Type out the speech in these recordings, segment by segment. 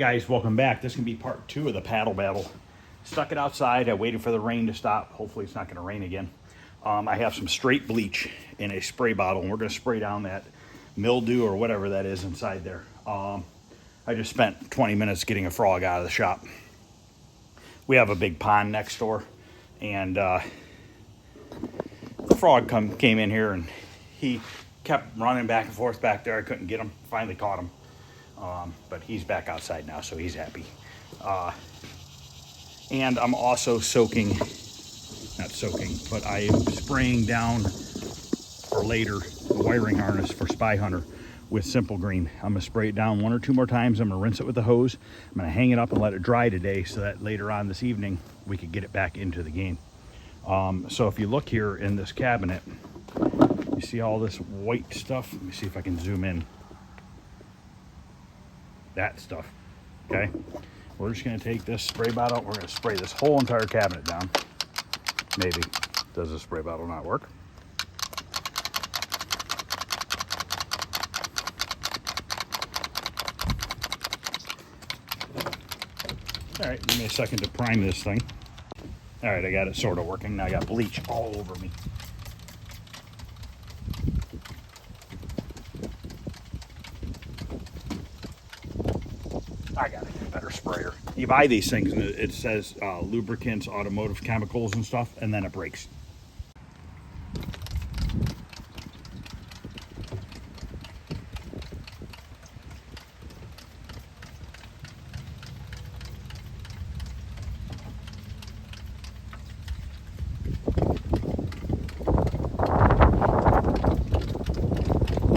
guys, welcome back. This can be part 2 of the paddle battle. Stuck it outside. I waited for the rain to stop. Hopefully it's not going to rain again. I have some straight bleach in a spray bottle, and we're going to spray down that mildew or whatever that is inside there. I just spent 20 minutes getting a frog out of the shop. We have a big pond next door, and the frog came in here, and he kept running back and forth back there. I couldn't get him. Finally caught him. But he's back outside now, so he's happy. And I'm also but I am spraying down for later the wiring harness for Spy Hunter with Simple Green. I'm going to spray it down 1 or 2 more times. I'm going to rinse it with the hose. I'm going to hang it up and let it dry today so that later on this evening we could get it back into the game. So if you look here in this cabinet, you see all this white stuff. Let me see if I can zoom in. That stuff. Okay, we're just going to take this spray bottle. We're going to spray this whole entire cabinet down. Maybe. Does the spray bottle not work? All right, give me a second to prime this thing. All right, I got it sort of working. Now I got bleach all over me. I gotta get a better sprayer. You buy these things and it says lubricants, automotive chemicals and stuff, and then it breaks.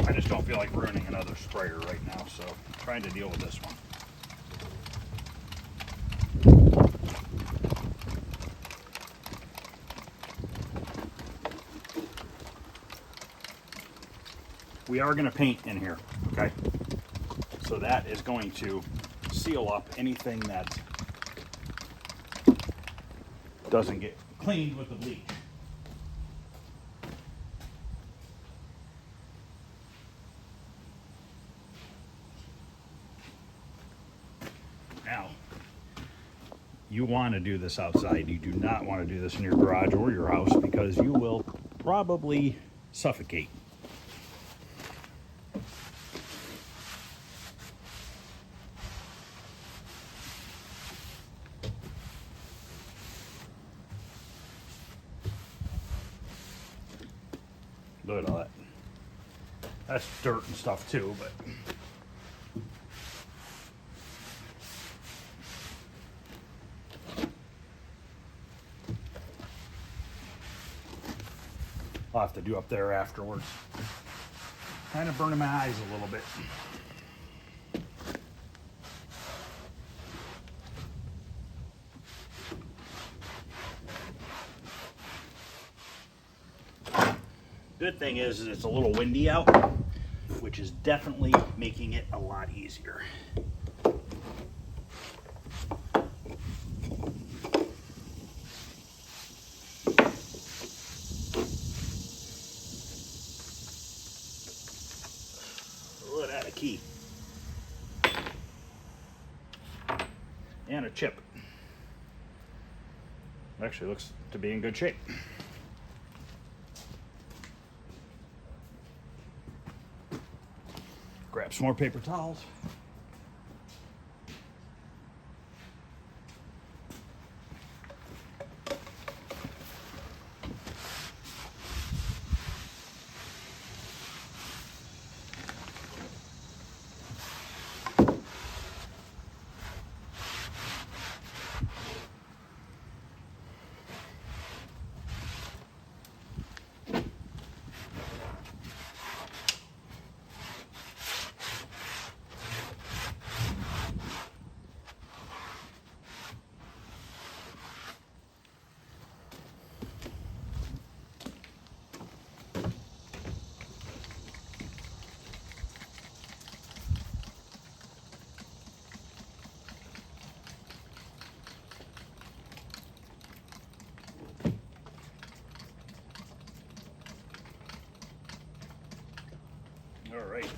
I just don't feel like ruining another sprayer right now, so I'm trying to deal with this one. We are going to paint in here, okay? So that is going to seal up anything that doesn't get cleaned with the bleach. Now, you want to do this outside. You do not want to do this in your garage or your house because you will probably suffocate. Look at all that. That's dirt and stuff too, but I'll have to do up there afterwards. Kind of burning my eyes a little bit. Good thing is it's a little windy out, which is definitely making it a lot easier. Look at that, a key. And a chip. Actually looks to be in good shape. Grab some more paper towels. All right.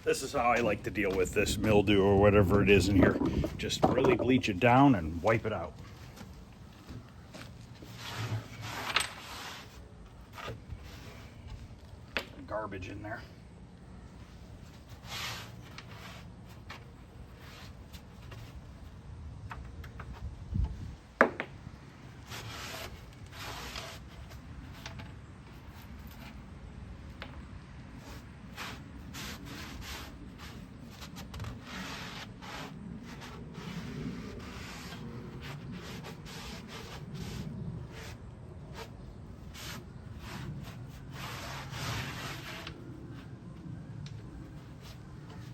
This is how I like to deal with this mildew or whatever it is in here. Just really bleach it down and wipe it out. Garbage in there.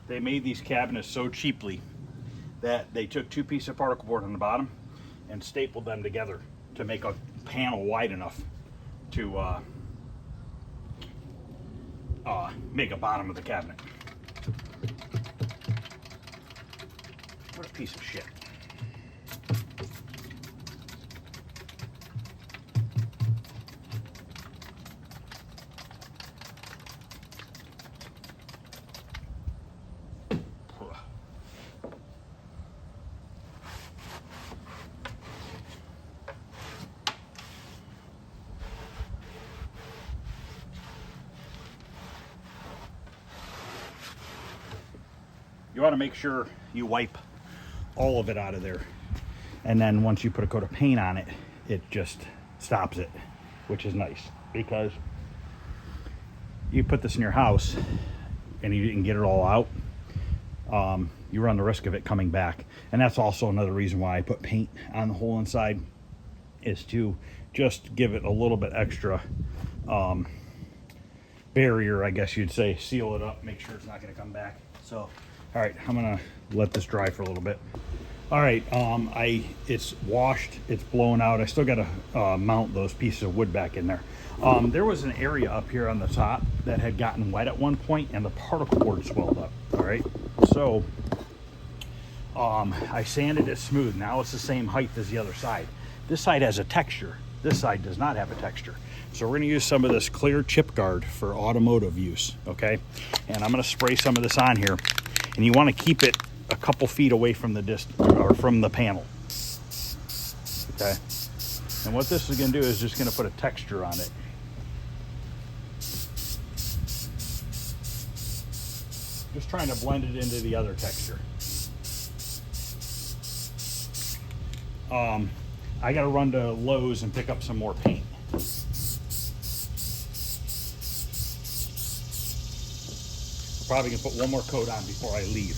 They made these cabinets so cheaply that they took 2 pieces of particle board on the bottom and stapled them together to make a panel wide enough to make a bottom of the cabinet. What a piece of shit. You want to make sure you wipe all of it out of there. And then once you put a coat of paint on it, it just stops it, which is nice. Because you put this in your house and you didn't get it all out, you run the risk of it coming back. And that's also another reason why I put paint on the whole inside, is to just give it a little bit extra barrier, I guess you'd say. Seal it up, make sure it's not going to come back. So all right, I'm gonna let this dry for a little bit. All right, it's washed, it's blown out. I still gotta mount those pieces of wood back in there. There was an area up here on the top that had gotten wet at one point and the particle board swelled up, all right? So I sanded it smooth. Now it's the same height as the other side. This side has a texture. This side does not have a texture. So we're gonna use some of this clear chip guard for automotive use, okay? And I'm gonna spray some of this on here. And you want to keep it a couple feet away from the from the panel. Okay. And what this is going to do is just going to put a texture on it. Just trying to blend it into the other texture. I got to run to Lowe's and pick up some more paint. Probably gonna put one more coat on before I leave.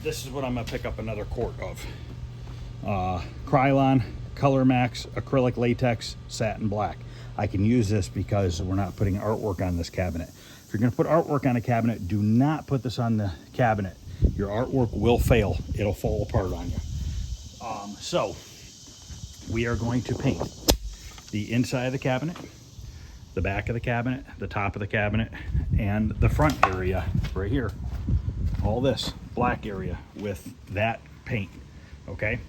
This is what I'm gonna pick up another quart of. Krylon, Color Max, acrylic latex, satin black. I can use this because we're not putting artwork on this cabinet. If you're gonna put artwork on a cabinet, do not put this on the cabinet. Your artwork will fail. It'll fall apart on you. So we are going to paint the inside of the cabinet, the back of the cabinet, the top of the cabinet, and the front area right here. All this black area with that paint, okay?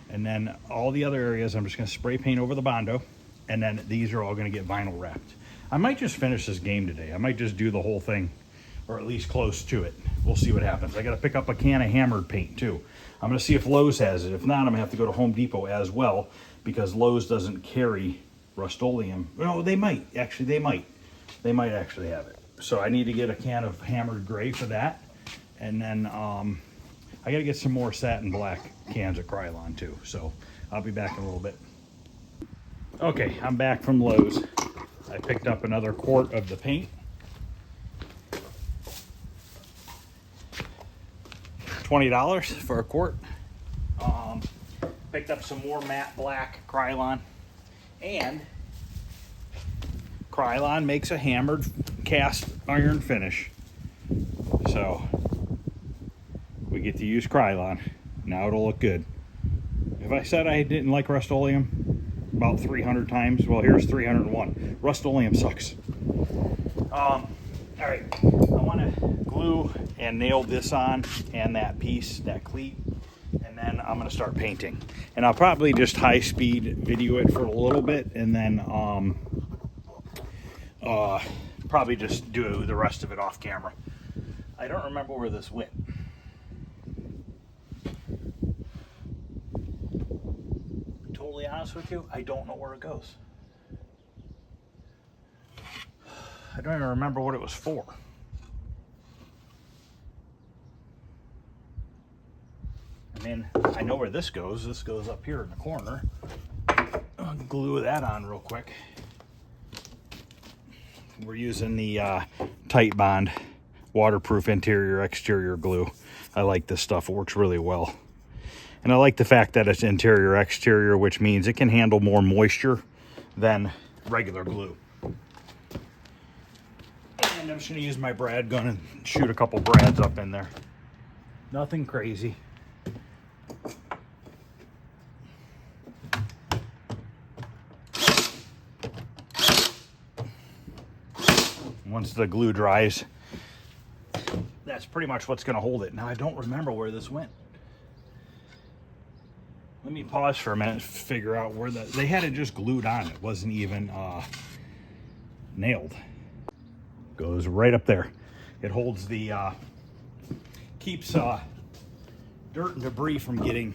And then all the other areas, I'm just gonna spray paint over the Bondo, and then these are all gonna get vinyl wrapped. I might just finish this game today. I might just do the whole thing, or at least close to it. We'll see what happens. I gotta pick up a can of hammered paint too. I'm gonna see if Lowe's has it. If not, I'm gonna have to go to Home Depot as well, because Lowe's doesn't carry Rust-Oleum. No, they might. Actually, they might. They might actually have it. So I need to get a can of hammered gray for that. And then I got to get some more satin black cans of Krylon too. So I'll be back in a little bit. Okay, I'm back from Lowe's. I picked up another quart of the paint. $20 for a quart. Picked up some more matte black Krylon. And Krylon makes a hammered cast iron finish. So we get to use Krylon. Now it'll look good. If I said I didn't like Rust-Oleum about 300 times, well, here's 301. Rust-Oleum sucks. All right, I want to glue and nail this on and that piece, that cleat. And then I'm going to start painting. And I'll probably just high-speed video it for a little bit and then probably just do the rest of it off camera. I don't remember where this went. Totally honest with you, I don't know where it goes. I don't even remember what it was for. I mean, I know where this goes. This goes up here in the corner. I'll glue that on real quick. We're using the Tight Bond waterproof interior exterior glue. I like this stuff. It works really well. And I like the fact that it's interior exterior, which means it can handle more moisture than regular glue. And I'm just going to use my brad gun and shoot a couple brads up in there. Nothing crazy. Once the glue dries, that's pretty much what's going to hold it. Now, I don't remember where this went. Let me pause for a minute and figure out where they had it just glued on. It wasn't even nailed. Goes right up there. It holds the, keeps dirt and debris from getting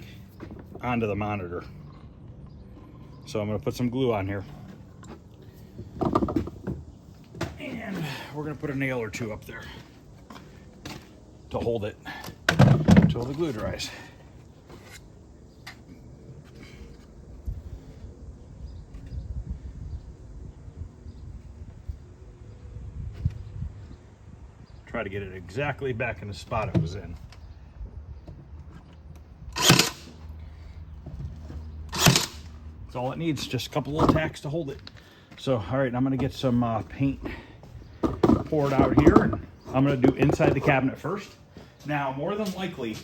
onto the monitor. So I'm going to put some glue on here. And we're going to put a nail or two up there to hold it until the glue dries. Try to get it exactly back in the spot it was in. That's all it needs, just a couple little tacks to hold it. So, all right, I'm gonna get some paint poured out here, and I'm gonna do inside the cabinet first. Now, more than likely,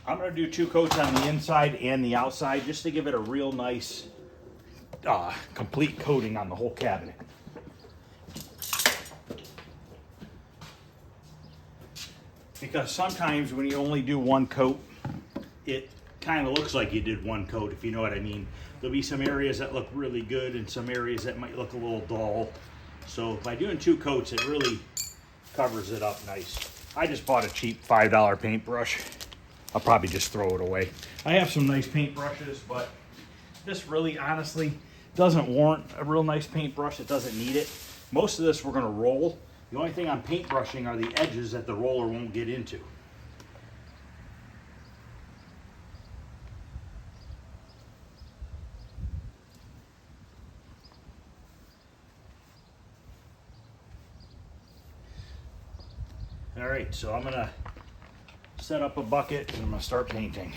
I'm gonna do 2 coats on the inside and the outside just to give it a real nice, complete coating on the whole cabinet. Because sometimes when you only do 1 coat, it kind of looks like you did 1 coat, if you know what I mean. There'll be some areas that look really good and some areas that might look a little dull. So by doing 2 coats, it really covers it up nice. I just bought a cheap $5 paintbrush. I'll probably just throw it away. I have some nice paintbrushes, but this really honestly doesn't warrant a real nice paintbrush. It doesn't need it. Most of this we're gonna roll. The only thing I'm paintbrushing are the edges that the roller won't get into. All right, so I'm gonna set up a bucket and I'm gonna start painting.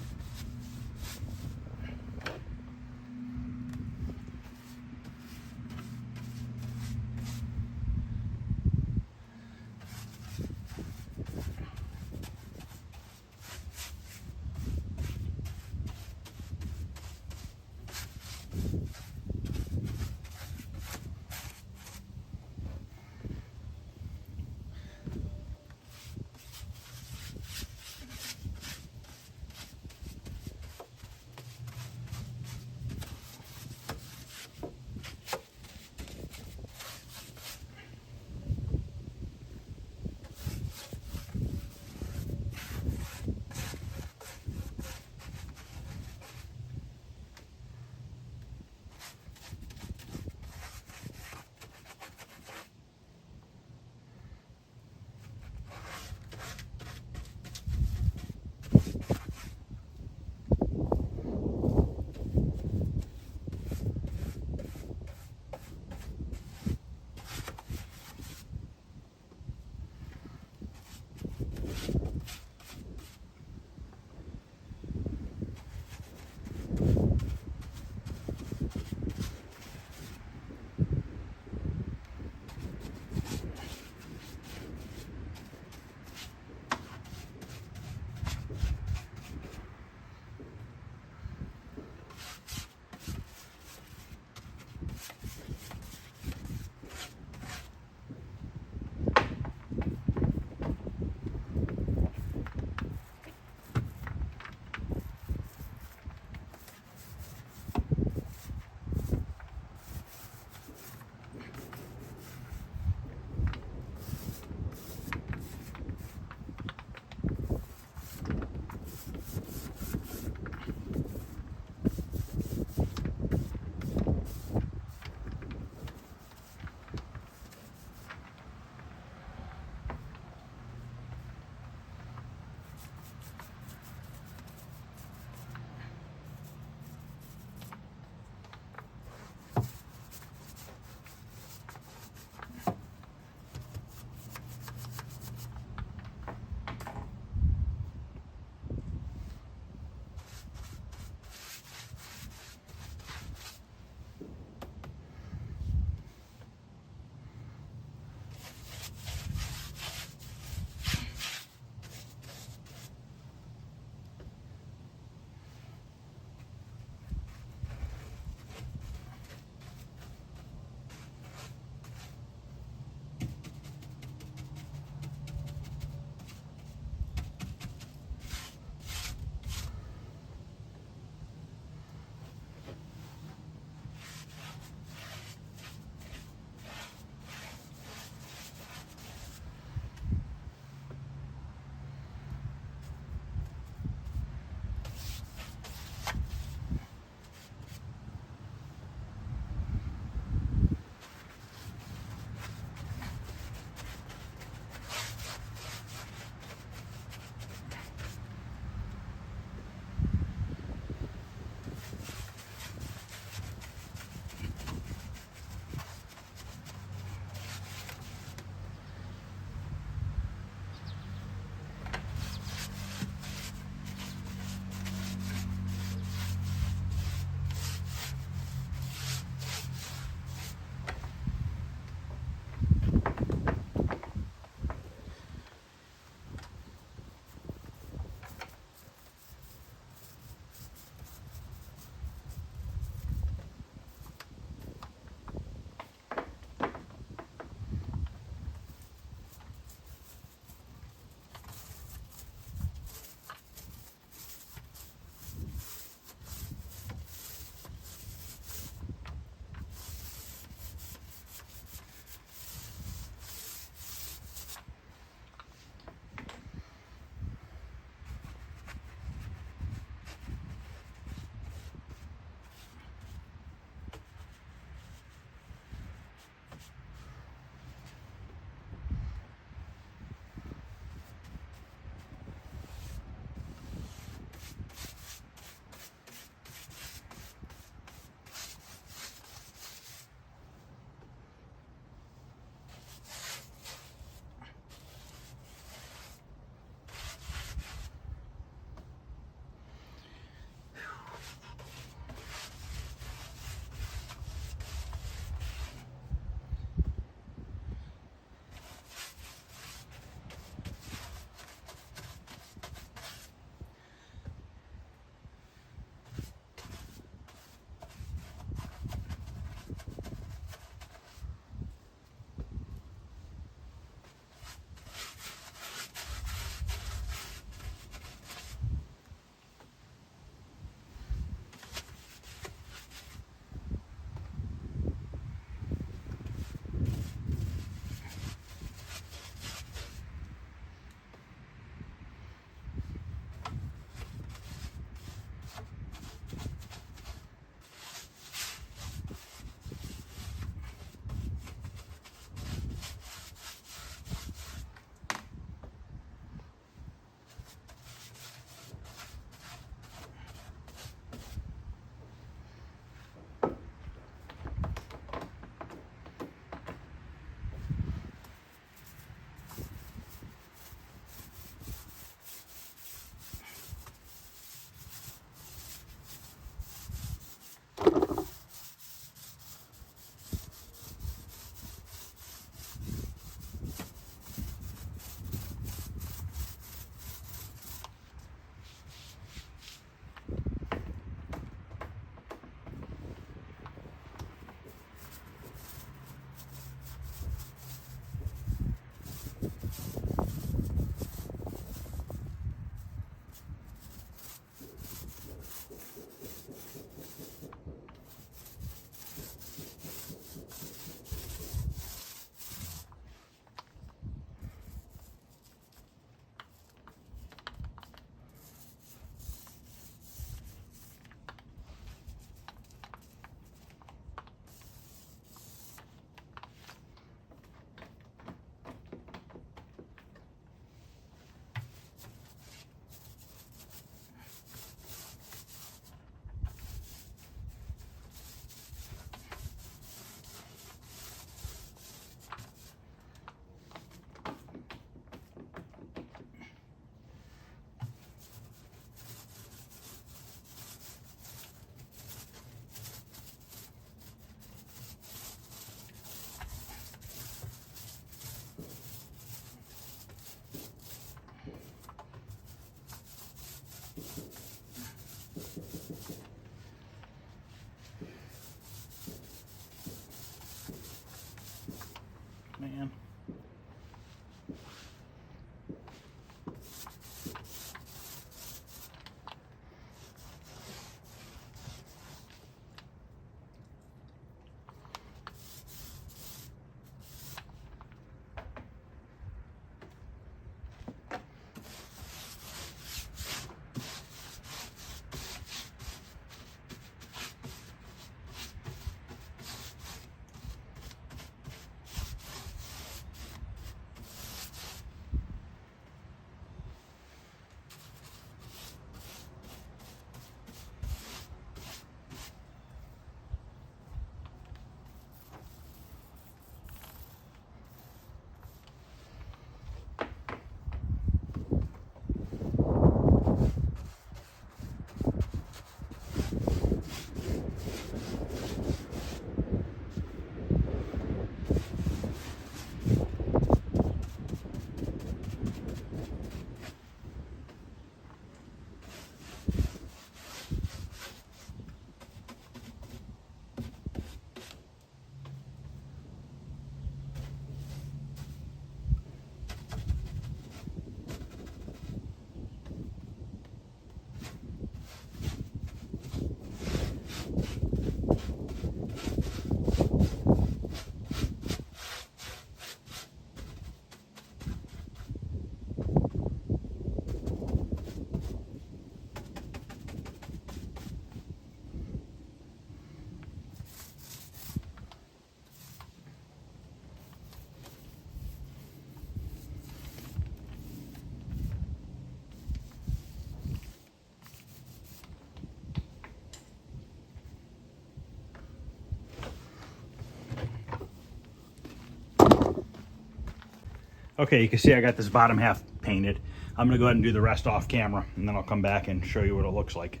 Okay, you can see I got this bottom half painted. I'm gonna go ahead and do the rest off camera, and then I'll come back and show you what it looks like.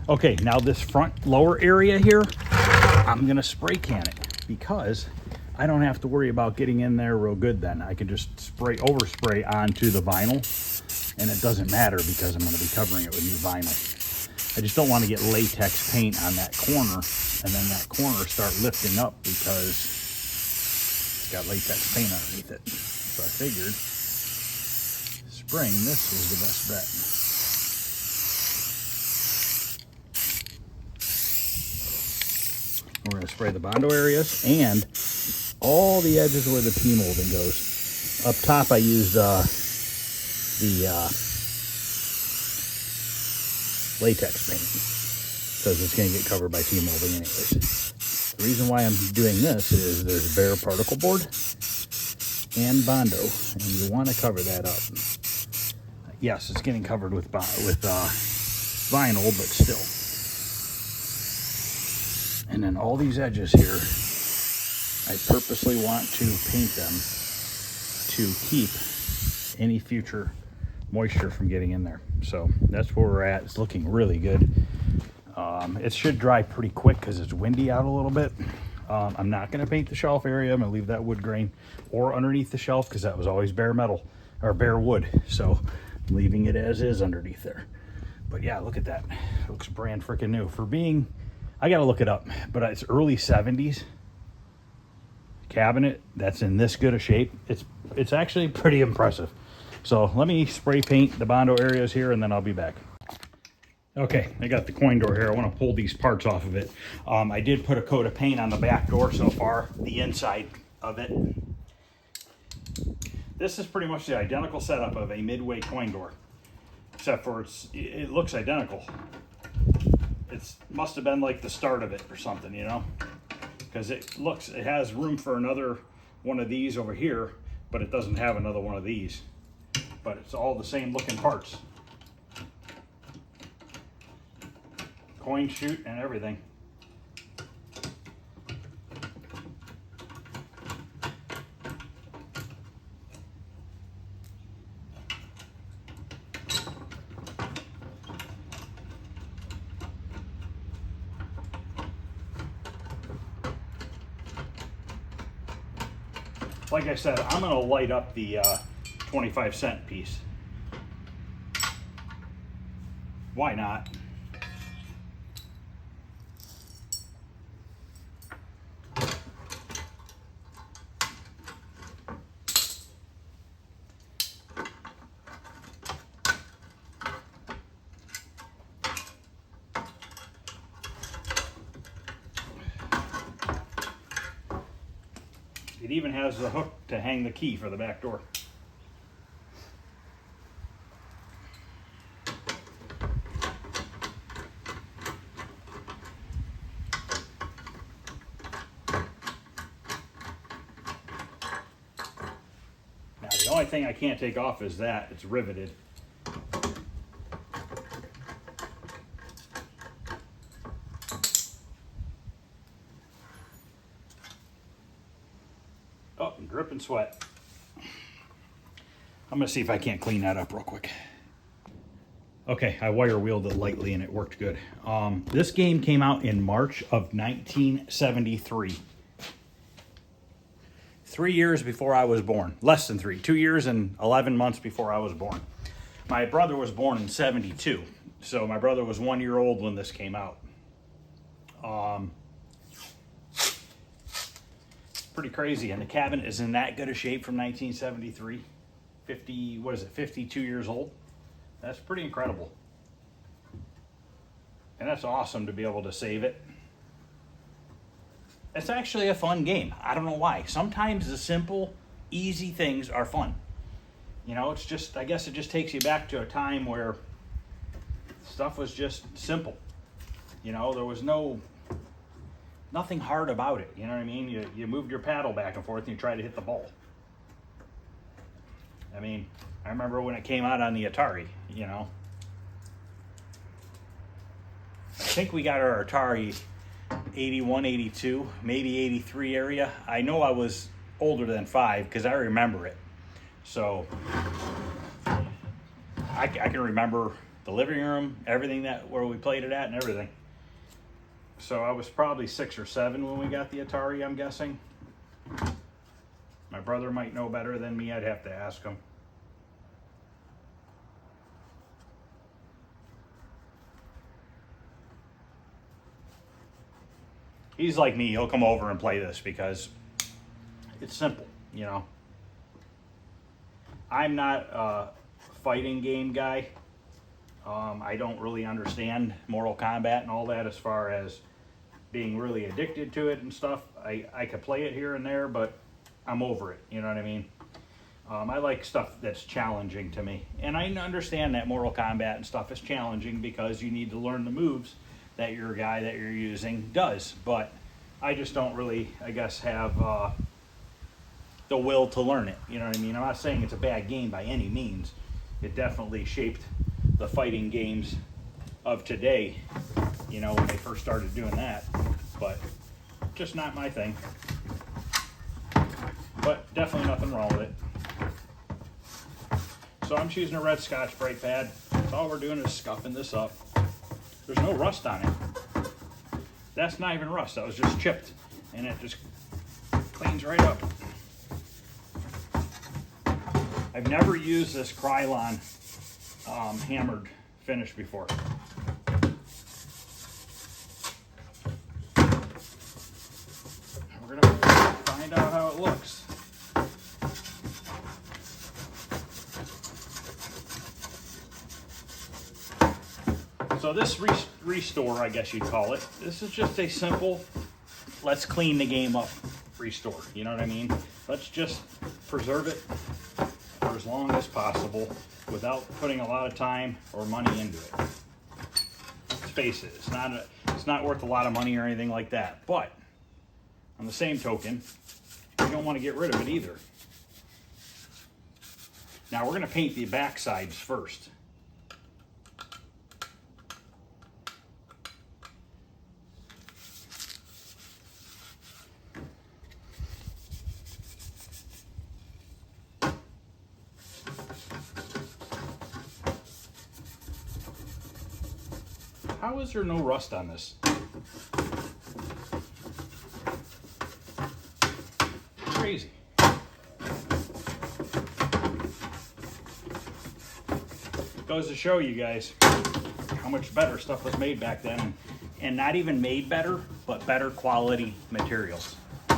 Okay, now this front lower area here, I'm gonna spray can it because I don't have to worry about getting in there real good then. I can just overspray onto the vinyl, and it doesn't matter because I'm gonna be covering it with new vinyl. I just don't want to get latex paint on that corner, and then that corner start lifting up because it's got latex paint underneath it. So I figured spraying this was the best bet. We're going to spray the Bondo areas and all the edges where the P-molding goes. Up top I used the latex paint because it's going to get covered by P-molding anyways. The reason why I'm doing this is there's bare particle board and Bondo, and you want to cover that up. Yes, it's getting covered with vinyl, but still. And then all these edges here, I purposely want to paint them to keep any future moisture from getting in there. So that's where we're at. It's looking really good. It should dry pretty quick because it's windy out a little bit. I'm not going to paint the shelf area. I'm going to leave that wood grain or underneath the shelf because that was always bare metal or bare wood. So I'm leaving it as is underneath there. But yeah, look at that. It looks brand freaking new. For being, I got to look it up, but it's early 70s cabinet that's in this good a shape. It's actually pretty impressive. So let me spray paint the Bondo areas here and then I'll be back. Okay, I got the coin door here. I want to pull these parts off of it. I did put a coat of paint on the back door so far, the inside of it. This is pretty much the identical setup of a Midway coin door, except for it looks identical. It must have been like the start of it or something, you know, because it has room for another one of these over here, but it doesn't have another one of these. But it's all the same looking parts. Coin chute and everything. Like I said, I'm gonna light up the 25-cent piece. Why not? It even has the hook to hang the key for the back door. Now the only thing I can't take off is that it's riveted. Oh, I'm dripping sweat. I'm gonna see if I can't clean that up real quick. Okay, I wire wheeled it lightly and it worked good. This game came out in March of 1973. 3 years before I was born. Less than 3. 2 years and 11 months before I was born. My brother was born in 72. So my brother was 1 year old when this came out. Pretty crazy. And the cabinet is in that good a shape from 1973. 52 years old. That's pretty incredible. And that's awesome to be able to save it. It's actually a fun game. I don't know why. Sometimes the simple, easy things are fun. You know, it's just, I guess it just takes you back to a time where stuff was just simple. You know, there was nothing hard about it. You know what I mean? You moved your paddle back and forth and you tried to hit the ball. I mean, I remember when it came out on the Atari, you know. I think we got our Atari 81, 82, maybe 83 area. I know I was older than 5 because I remember it. So I can remember the living room, everything that where we played it at and everything. So I was probably 6 or 7 when we got the Atari, I'm guessing. My brother might know better than me. I'd have to ask him. He's like me. He'll come over and play this because it's simple, you know. I'm not a fighting game guy. I don't really understand Mortal Kombat and all that as far as being really addicted to it and stuff. I could play it here and there, but I'm over it, you know what I mean? I like stuff that's challenging to me. And I understand that Mortal Kombat and stuff is challenging because you need to learn the moves that your guy that you're using does. But I just don't really, I guess, have the will to learn it, you know what I mean? I'm not saying it's a bad game by any means. It definitely shaped the fighting games of today, you know, when they first started doing that. But just not my thing. But definitely nothing wrong with it. So I'm choosing a red Scotch Brite pad. So all we're doing is scuffing this up. There's no rust on it. That's not even rust, that was just chipped. And it just cleans right up. I've never used this Krylon hammered finish before. We're gonna find out how it looks. So this restore, I guess you'd call it, this is just a simple, let's clean the game up restore, you know what I mean? Let's just preserve it for as long as possible without putting a lot of time or money into it. Let's face it, it's not worth a lot of money or anything like that, but on the same token, you don't want to get rid of it either. Now we're going to paint the back sides first. How is there no rust on this? Crazy. Goes to show you guys how much better stuff was made back then, and not even made better, but better quality materials. All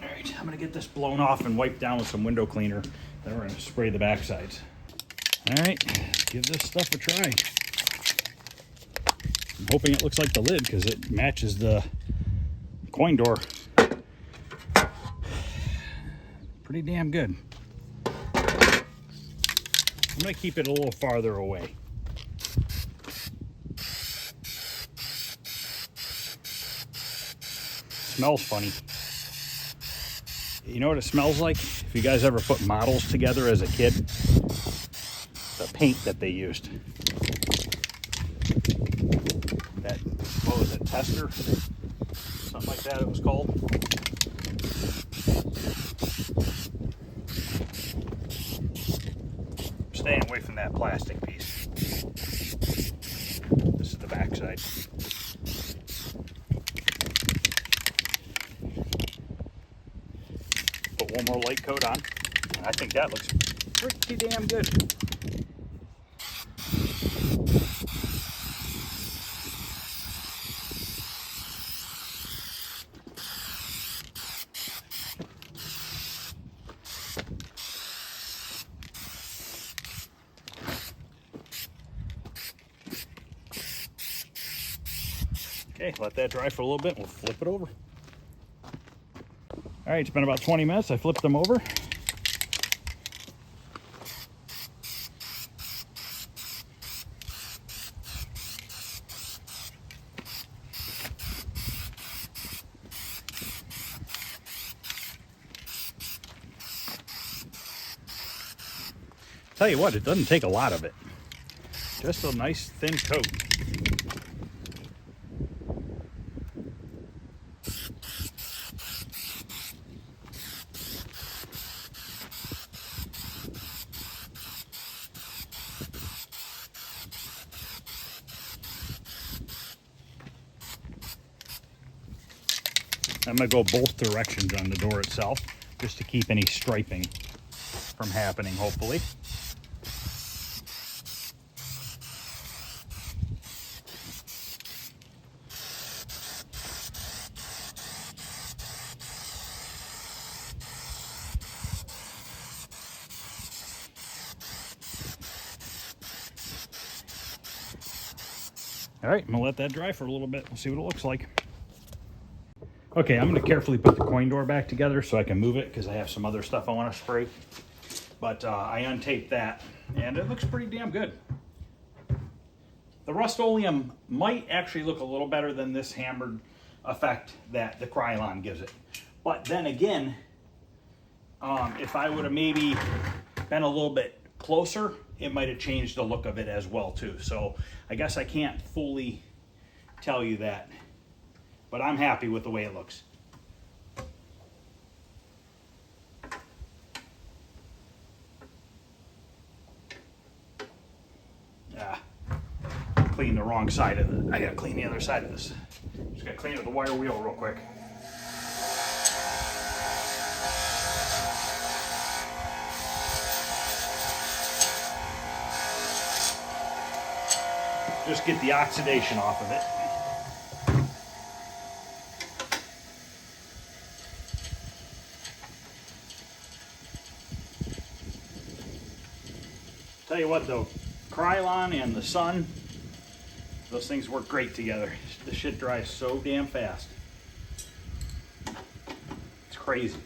right, I'm gonna get this blown off and wiped down with some window cleaner. Then we're gonna spray the back sides. All right, let's give this stuff a try. I'm hoping it looks like the lid because it matches the coin door. Pretty damn good. I'm gonna keep it a little farther away. Smells funny. You know what it smells like? If you guys ever put models together as a kid, the paint that they used. That, what was it, tester? Something like that it was called. Staying away from that plastic piece. This is the back side. Put one more light coat on, and I think that looks pretty damn good. Okay, let that dry for a little bit. We'll flip it over. All right, it's been about 20 minutes. I flipped them over. Tell you what, it doesn't take a lot of it. Just a nice thin coat. I'm gonna go both directions on the door itself, just to keep any striping from happening, hopefully. All right, I'm gonna let that dry for a little bit. We'll see what it looks like. Okay, I'm gonna carefully put the coin door back together so I can move it because I have some other stuff I wanna spray. But I untaped that and it looks pretty damn good. The Rust-Oleum might actually look a little better than this hammered effect that the Krylon gives it. But then again, if I would have maybe been a little bit closer, it might have changed the look of it as well too. So I guess I can't fully tell you that, but I'm happy with the way it looks. Clean the wrong side of it. I gotta clean the other side of this. Just gotta clean up the wire wheel real quick. Just get the oxidation off of it. Tell you what though, Krylon and the sun, those things work great together. The shit dries so damn fast. It's crazy.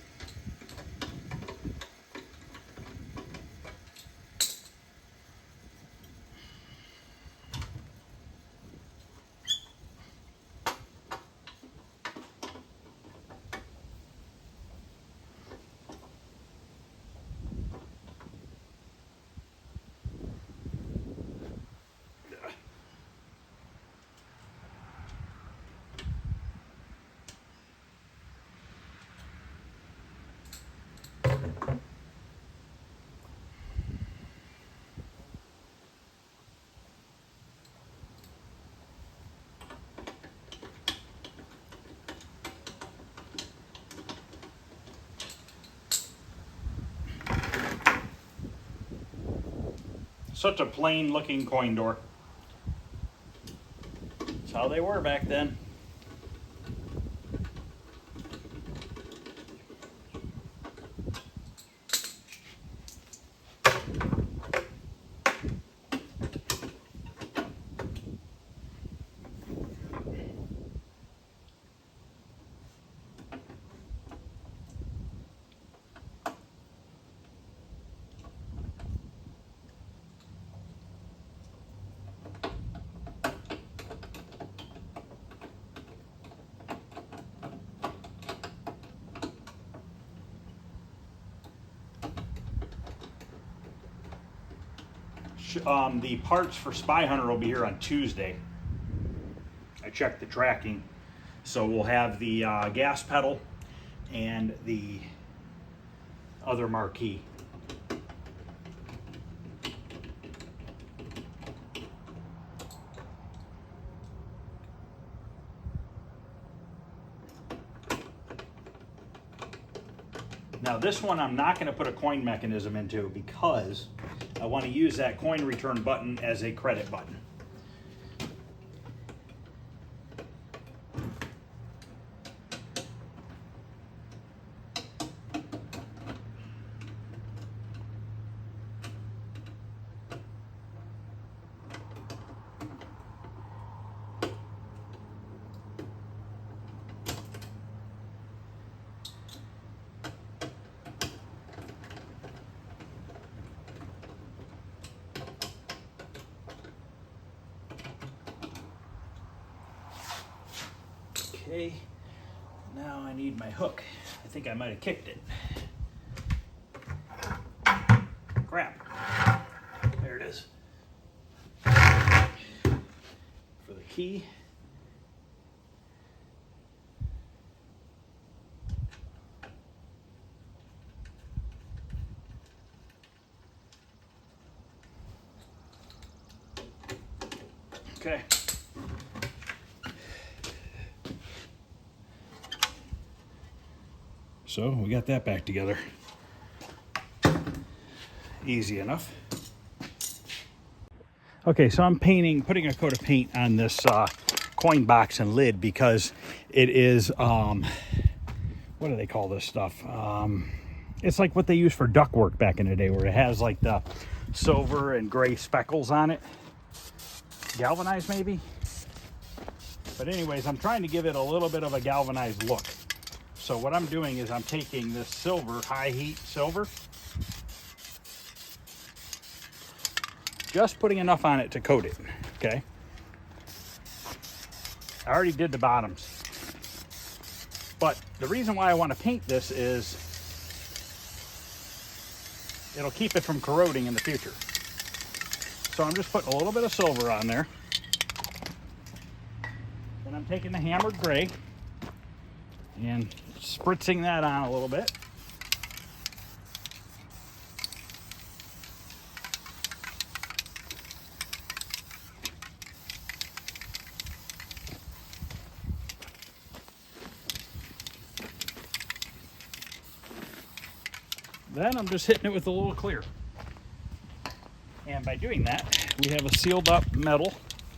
Such a plain looking coin door. That's how they were back then. The parts for Spy Hunter will be here on Tuesday. I checked the tracking. So we'll have the gas pedal and the other marquee. Now this one I'm not going to put a coin mechanism into because I want to use that coin return button as a credit button. Okay, now I need my hook. I think I might have kicked it. Crap. There it is. For the key. Okay. So we got that back together. Easy enough. Okay, so I'm putting a coat of paint on this coin box and lid because it is, what do they call this stuff? It's like what they used for ductwork back in the day, where it has like the silver and gray speckles on it. Galvanized maybe? But anyways, I'm trying to give it a little bit of a galvanized look. So what I'm doing is I'm taking this silver, high heat silver, just putting enough on it to coat it, okay? I already did the bottoms. But the reason why I want to paint this is it'll keep it from corroding in the future. So I'm just putting a little bit of silver on there. Then I'm taking the hammered gray and spritzing that on a little bit. Then I'm just hitting it with a little clear. And by doing that, we have a sealed up metal,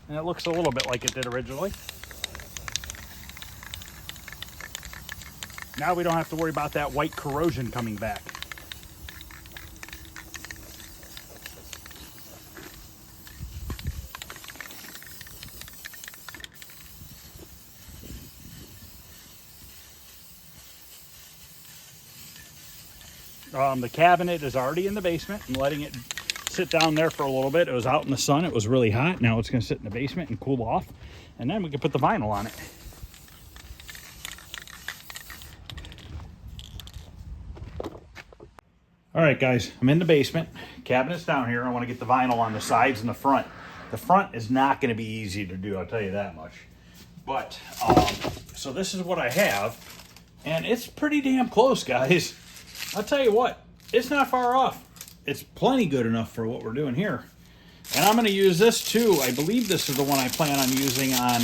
and it looks a little bit like it did originally. Now we don't have to worry about that white corrosion coming back. The cabinet is already in the basement. I'm letting it sit down there for a little bit. It was out in the sun. It was really hot. Now it's going to sit in the basement and cool off. And then we can put the vinyl on it. All right, guys, I'm in the basement. Cabinet's down here. I want to get the vinyl on the sides and the front. The front is not going to be easy to do, I'll tell you that much. But, so this is what I have. And it's pretty damn close, guys. I'll tell you what, it's not far off. It's plenty good enough for what we're doing here. And I'm going to use this too. I believe this is the one I plan on using on,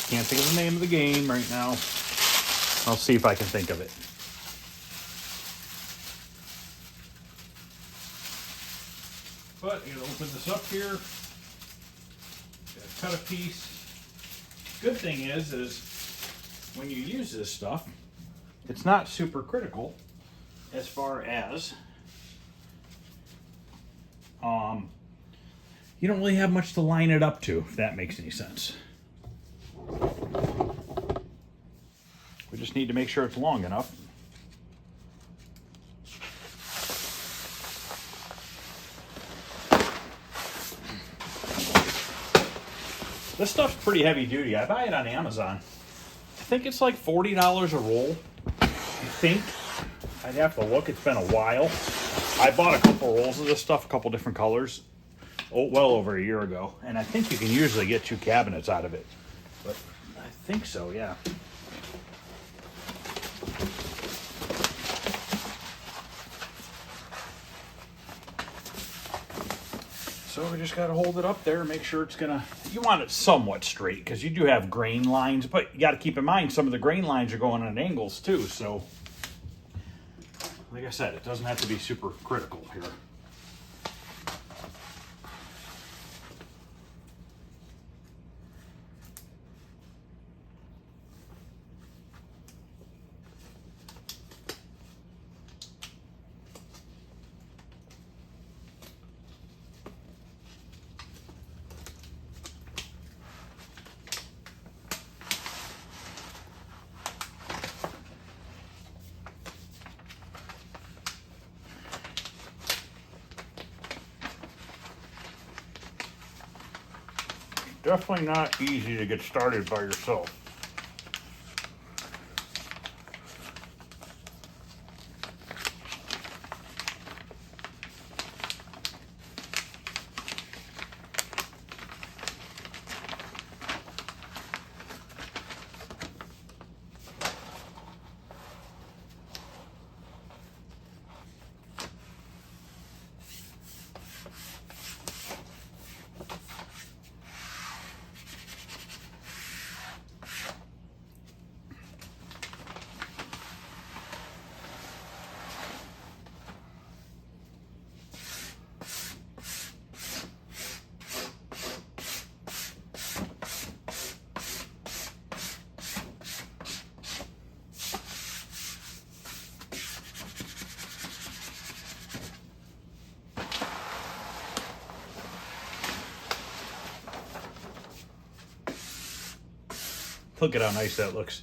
can't think of the name of the game right now. I'll see if I can think of it. But you gotta open this up here. Gotta cut a piece. Good thing is when you use this stuff, it's not super critical as far as you don't really have much to line it up to, if that makes any sense. We just need to make sure it's long enough. This stuff's pretty heavy duty. I buy it on Amazon. I think it's like $40 a roll. I think. I'd have to look. It's been a while. I bought a couple rolls of this stuff, a couple different colors, well over a year ago. And I think you can usually get 2 cabinets out of it. But I think so, yeah. So we just got to hold it up there and make sure it's going to, you want it somewhat straight because you do have grain lines, but you got to keep in mind some of the grain lines are going at angles too. So like I said, it doesn't have to be super critical here. Definitely not easy to get started by yourself. Look at how nice that looks.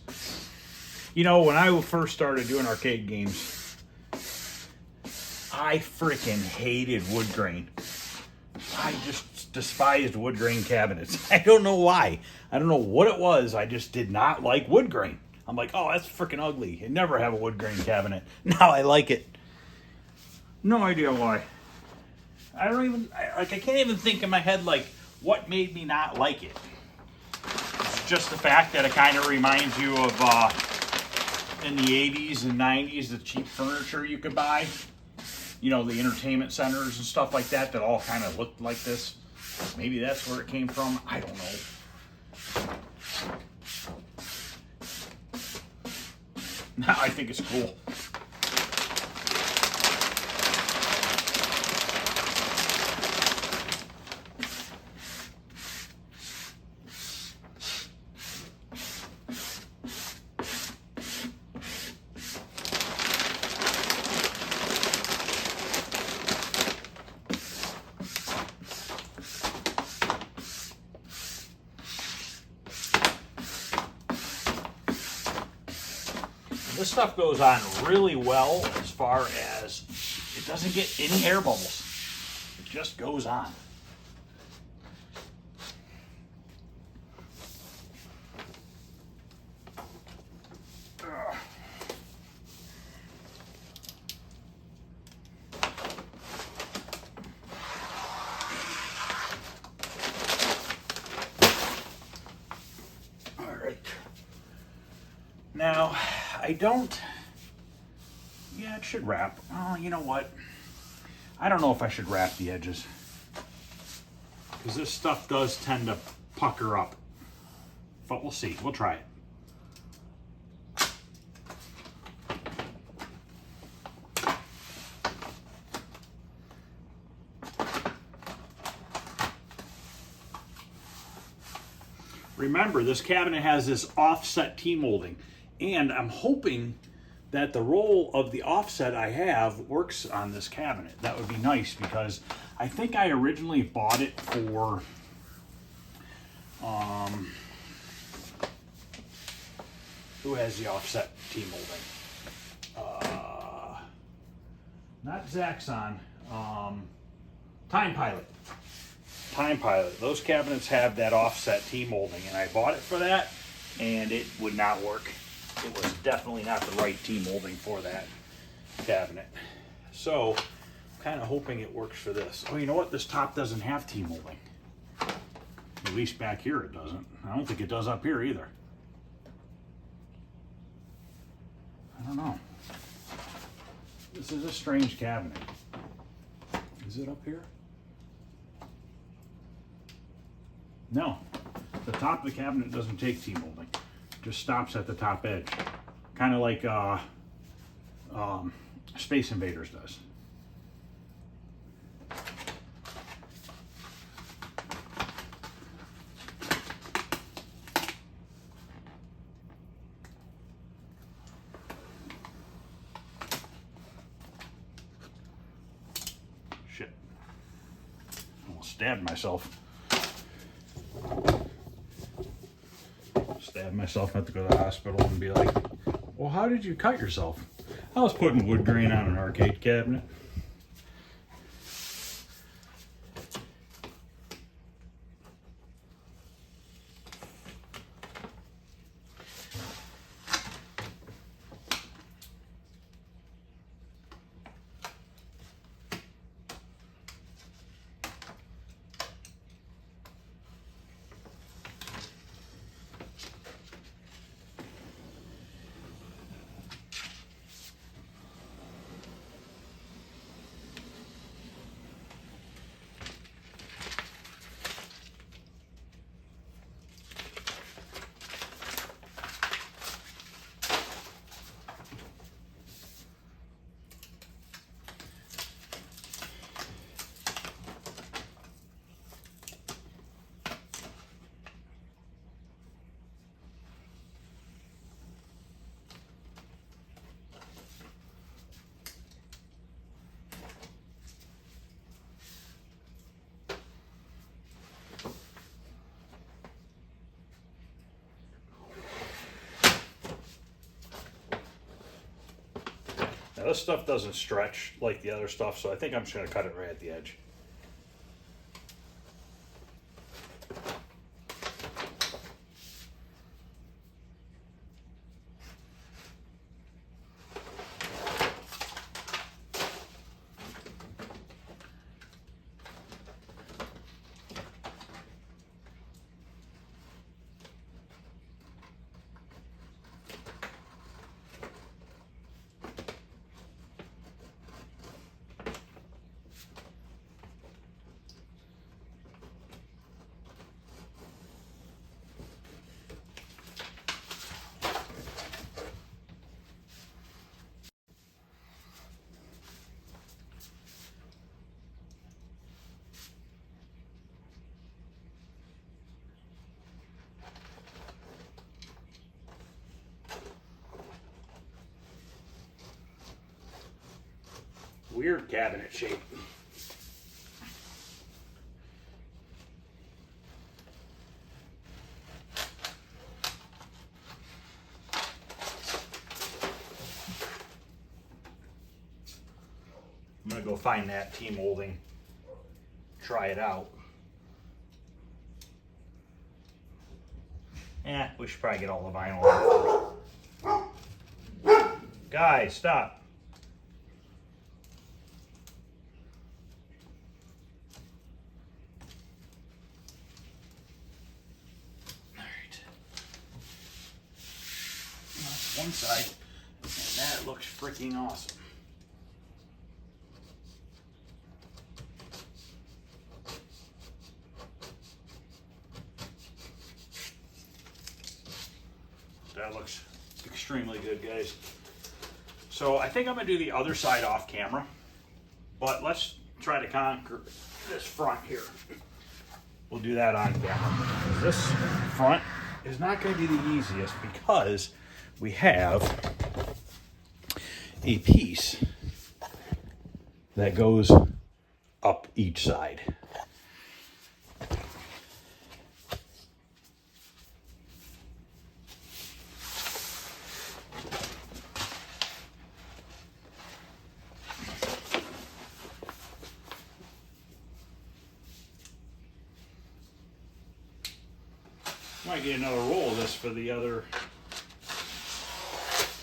You know, when I first started doing arcade games, I freaking hated wood grain. I just despised wood grain cabinets. I don't know why. I don't know what it was. I just did not like wood grain. I'm like, oh, that's freaking ugly. You never have a wood grain cabinet. Now I like it. No idea why. I can't even think in my head, like, what made me not like it. It's just the fact that it kind of reminds you of, in the 80s and 90s, the cheap furniture you could buy. You know, the entertainment centers and stuff like that all kind of looked like this. Maybe that's where it came from. I don't know. I think it's cool. This stuff goes on really well as far as it doesn't get any air bubbles. It just goes on. All right. Now, I don't, yeah, it should wrap. Oh, you know what? I don't know if I should wrap the edges, because this stuff does tend to pucker up. But we'll see. We'll try it. Remember, this cabinet has this offset T-molding. And I'm hoping that the roll of the offset I have works on this cabinet. That would be nice, because I think I originally bought it for who has the offset T-molding? Not Zaxxon. Time Pilot. Time Pilot. Those cabinets have that offset T-molding, and I bought it for that, and it would not work. It was definitely not the right T-molding for that cabinet. So, I'm kind of hoping it works for this. Oh, you know what? This top doesn't have T-molding. At least back here it doesn't. I don't think it does up here either. I don't know. This is a strange cabinet. Is it up here? No. The top of the cabinet doesn't take T-molding. Just stops at the top edge, kind of like Space Invaders does. Shit. I almost stabbed myself. Stab myself, not to go to the hospital and be like, well, how did you cut yourself? I was putting wood grain on an arcade cabinet. Now this stuff doesn't stretch like the other stuff, so I think I'm just going to cut it right at the edge. Weird cabinet shape. I'm gonna go find that T-molding, try it out. We should probably get all the vinyl out first. Guys, stop. One side, and that looks freaking awesome. That looks extremely good, guys. So I think I'm gonna do the other side off camera, but let's try to conquer this front here. We'll do that on camera. This front is not gonna be the easiest because we have a piece that goes up each side. Might get another roll of this for the other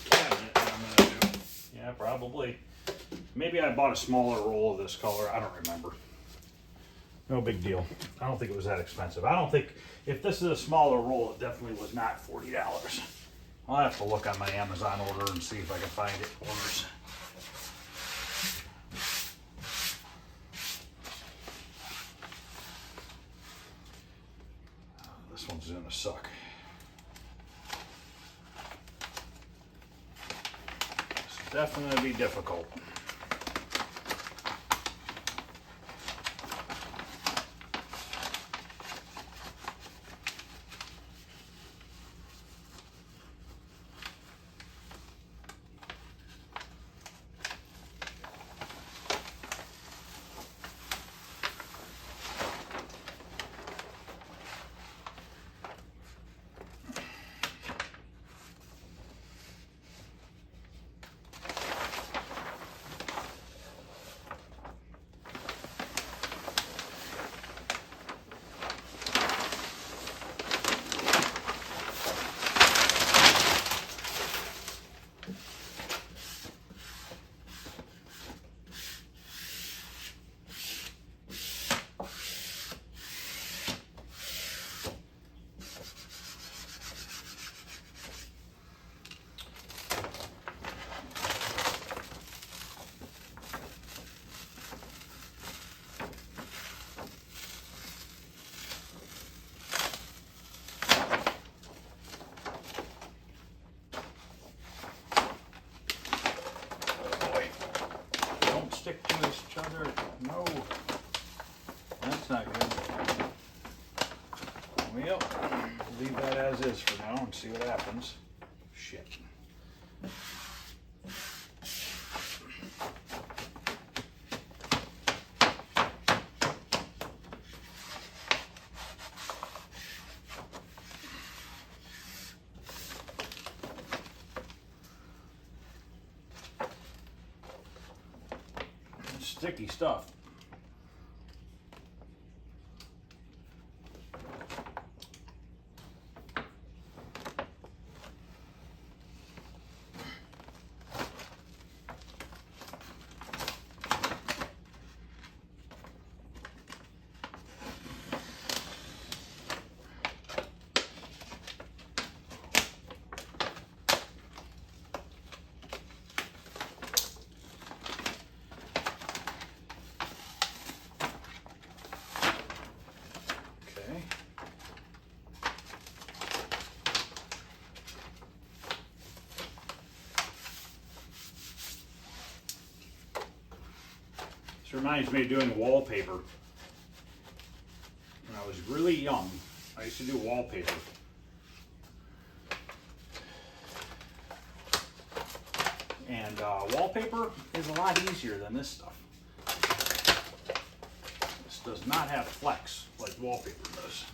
cabinet that I'm going to do. Yeah, probably. Maybe I bought a smaller roll of this color. I don't remember. No big deal. I don't think it was that expensive. I don't think, if this is a smaller roll, it definitely was not $40. I'll have to look on my Amazon order and see if I can find it. Orders. This one's gonna suck. It's definitely gonna be difficult. Stick to each other. No, that's not good. Well, leave that as is for now and see what happens. Shit. sticky stuff. This reminds me of doing wallpaper. When I was really young, I used to do wallpaper. And wallpaper is a lot easier than this stuff. This does not have flex like wallpaper does.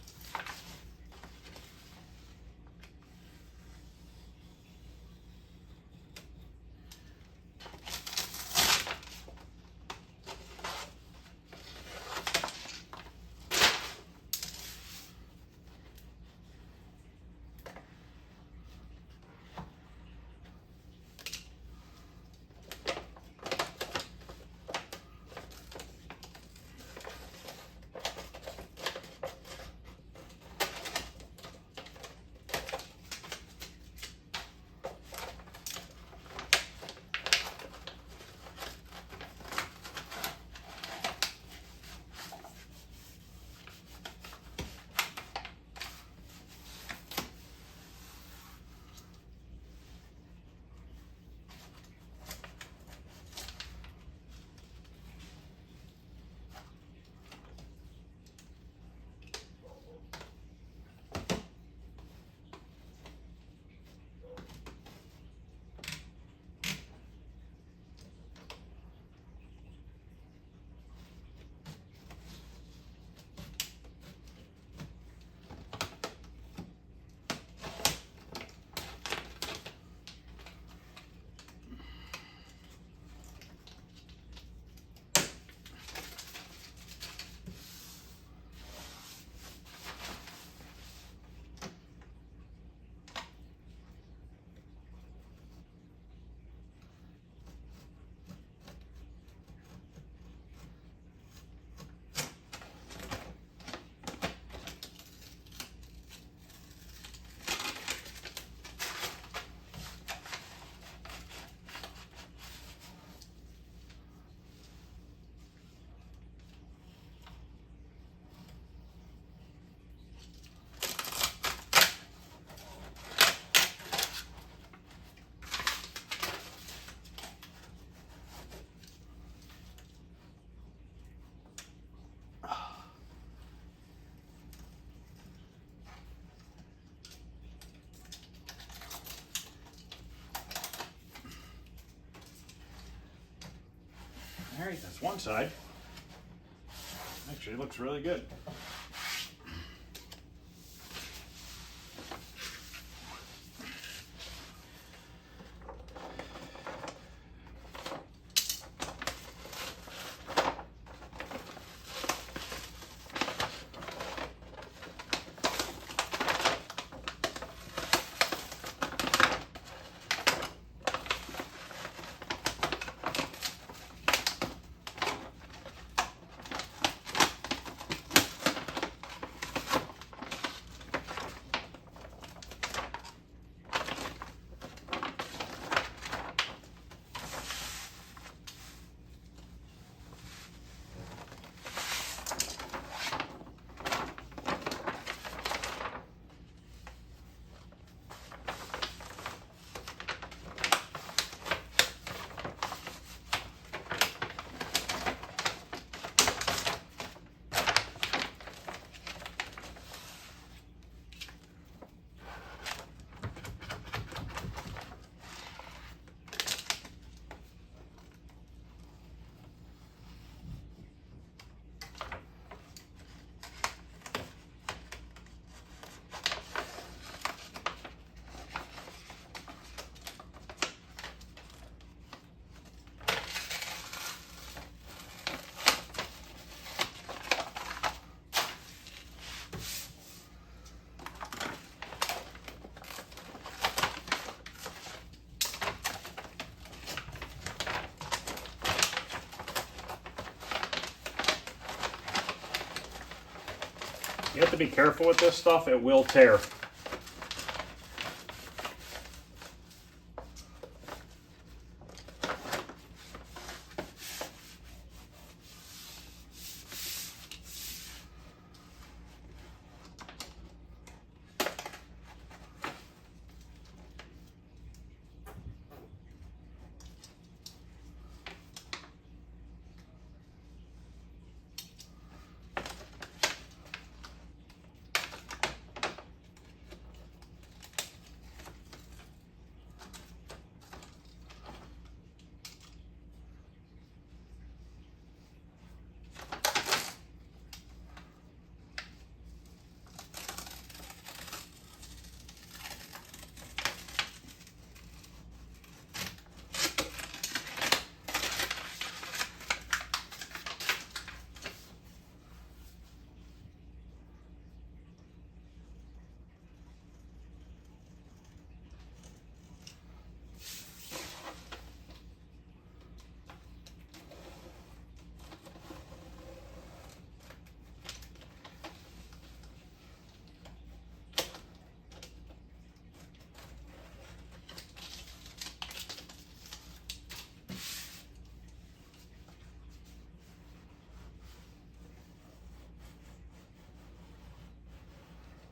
All right, that's one side. Actually, it looks really good. You have to be careful with this stuff, it will tear.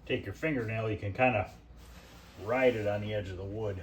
Take your fingernail, you can kind of ride it on the edge of the wood.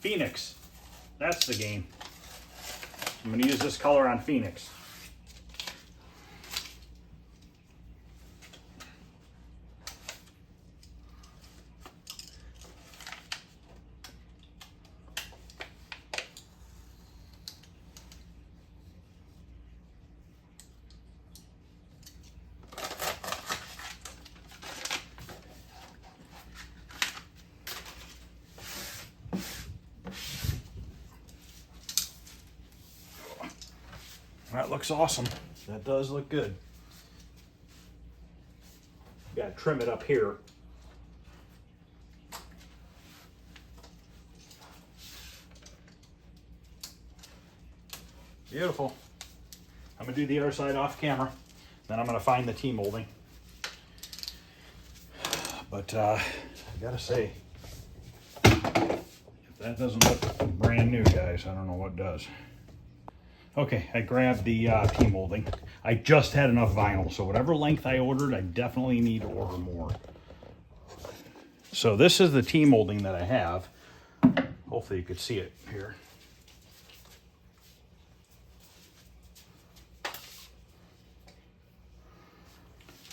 Phoenix, that's the game. I'm going to use this color on Phoenix. That looks awesome. That does look good. Got to trim it up here. Beautiful. I'm going to do the other side off camera. Then I'm going to find the T-molding. But I got to say, if that doesn't look brand new, guys, I don't know what does. Okay, I grabbed the T-molding. I just had enough vinyl, so whatever length I ordered, I definitely need to order more. So this is the T-molding that I have. Hopefully you could see it here.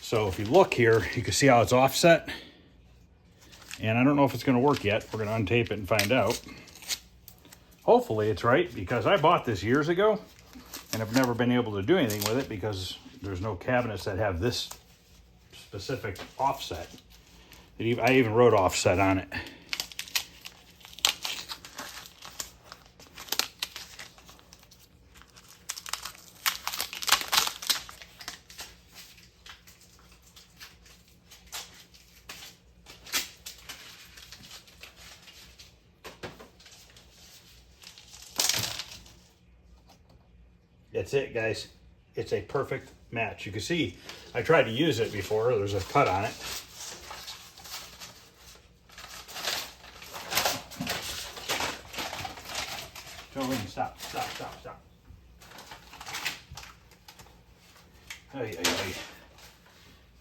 So if you look here, you can see how it's offset. And I don't know if it's going to work yet. We're going to untape it and find out. Hopefully it's right, because I bought this years ago and I've never been able to do anything with it because there's no cabinets that have this specific offset. I even wrote offset on it. That's it, guys. It's a perfect match. You can see I tried to use it before. There's a cut on it. No, wait, stop. Hey.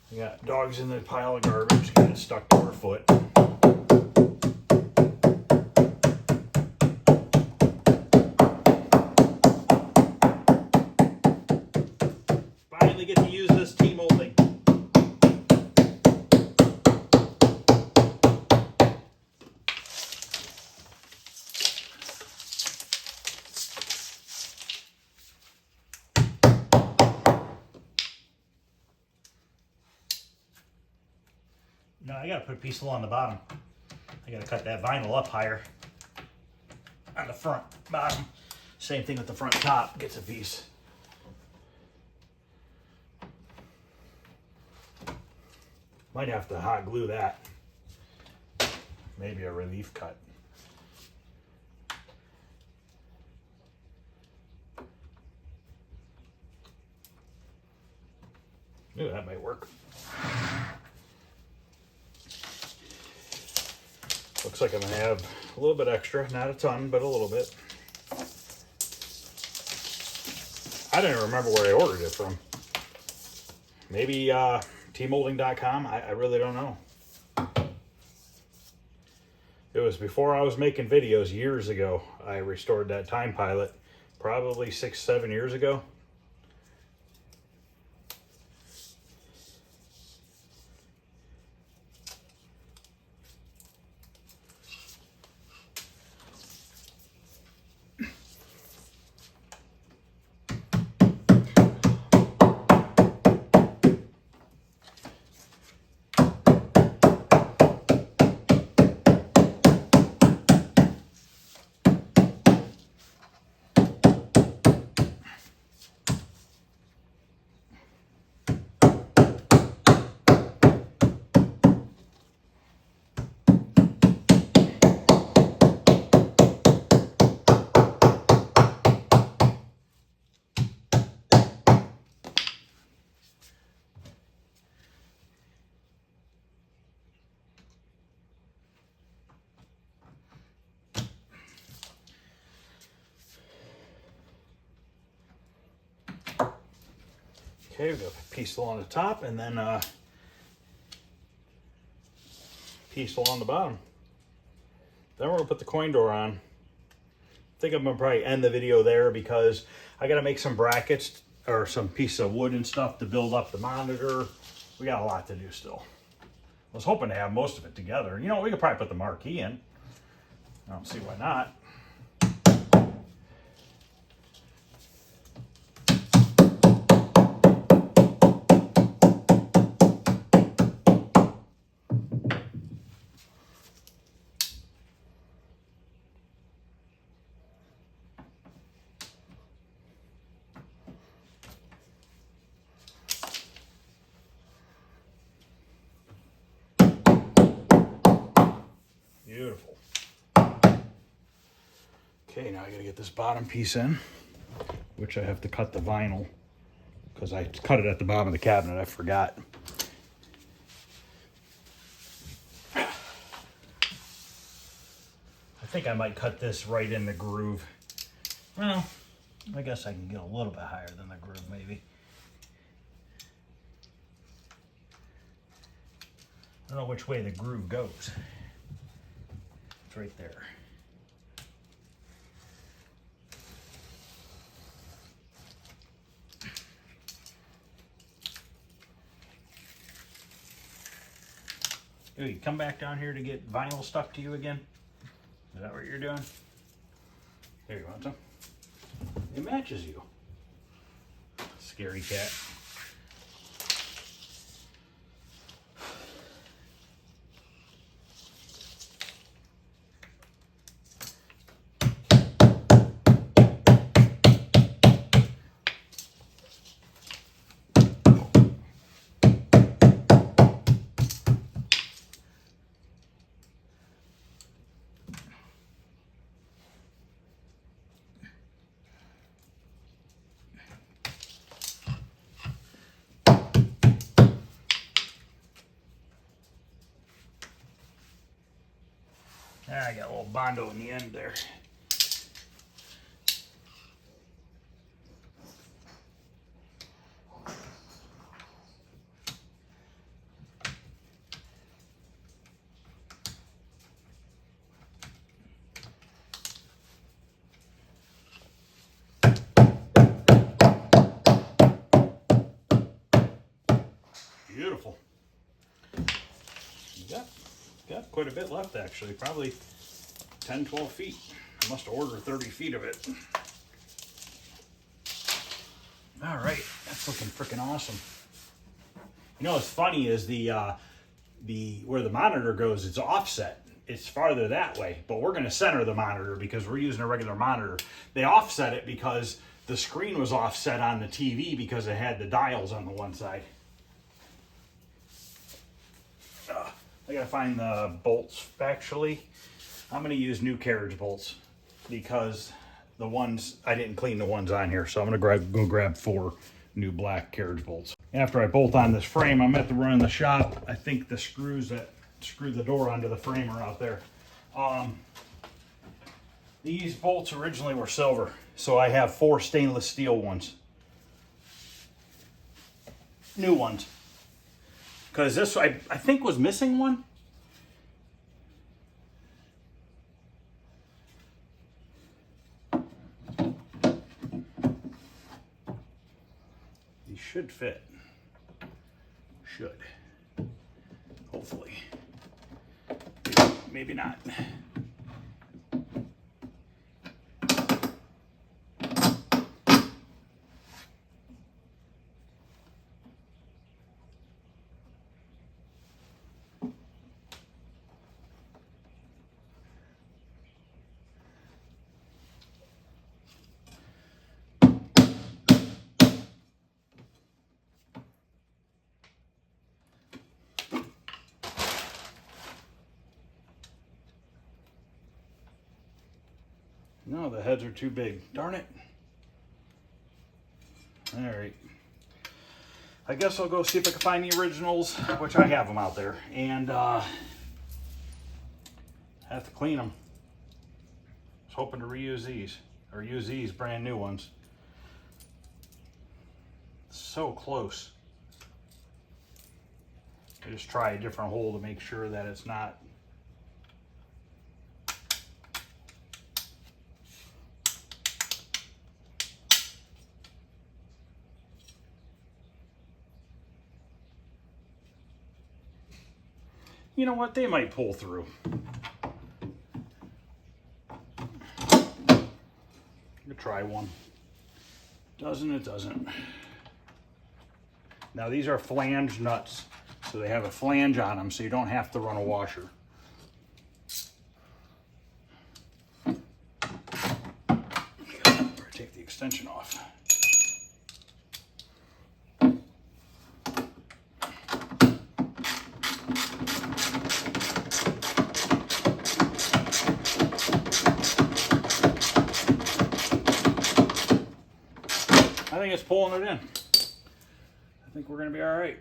We got dogs in the pile of garbage, got it stuck to her foot. Finally get to use this T-molding. No, I gotta put a piece along the bottom. I gotta cut that vinyl up higher on the front, bottom. Same thing with the front top, gets a piece. Might have to hot glue that. Maybe a relief cut. Ooh, that might work. Looks like I'm gonna have a little bit extra, not a ton, but a little bit. I don't even remember where I ordered it from. Maybe tmolding.com, I really don't know. It was before I was making videos years ago. I restored that Time Pilot, probably 6-7 years ago. Okay, we've got a piece along the top and then a piece along the bottom. Then we're gonna put the coin door on. I think I'm gonna probably end the video there because I gotta make some brackets or some piece of wood and stuff to build up the monitor. We got a lot to do still. I was hoping to have most of it together. You know, we could probably put the marquee in. I don't see why not. Beautiful. Okay, now I gotta get this bottom piece in, which I have to cut the vinyl because I cut it at the bottom of the cabinet, I forgot. I think I might cut this right in the groove. Well, I guess I can get a little bit higher than the groove maybe. I don't know which way the groove goes. It's right there. Hey, you come back down here to get vinyl stuck to you again? Is that what you're doing? Here, you want some? It matches you. Scary cat. I got a little Bondo in the end there. Beautiful. Got quite a bit left actually, probably 10, 12 feet. I must have ordered 30 feet of it. All right, that's looking freaking awesome. You know what's funny is the where the monitor goes, it's offset. It's farther that way, but we're gonna center the monitor because we're using a regular monitor. They offset it because the screen was offset on the TV because it had the dials on the one side. I gotta find the bolts. Actually, I'm gonna use new carriage bolts because the ones, I didn't clean the ones on here, so I'm gonna go grab 4 new black carriage bolts. After I bolt on this frame, I'm at the run in the shop. I think the screws that screw the door onto the frame are out there. These bolts originally were silver, so I have 4 stainless steel ones. New ones. Because this, I think, was missing one. These should fit. Should. Hopefully. Maybe not. No, the heads are too big. Darn it. All right. I guess I'll go see if I can find the originals, which I have them out there, and have to clean them. I was hoping to reuse these, or use these brand new ones. So close. I just try a different hole to make sure that it's not. You know what? They might pull through. I'm gonna try one. Doesn't, it doesn't. Now these are flange nuts, so they have a flange on them, so you don't have to run a washer. Take the extension off. I think it's pulling it in. I think we're going to be all right.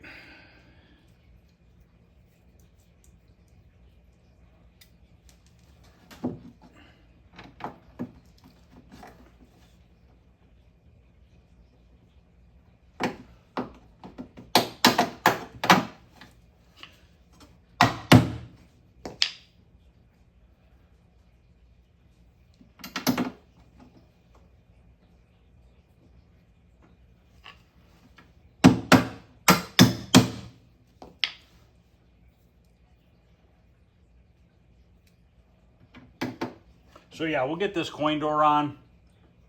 So yeah, we'll get this coin door on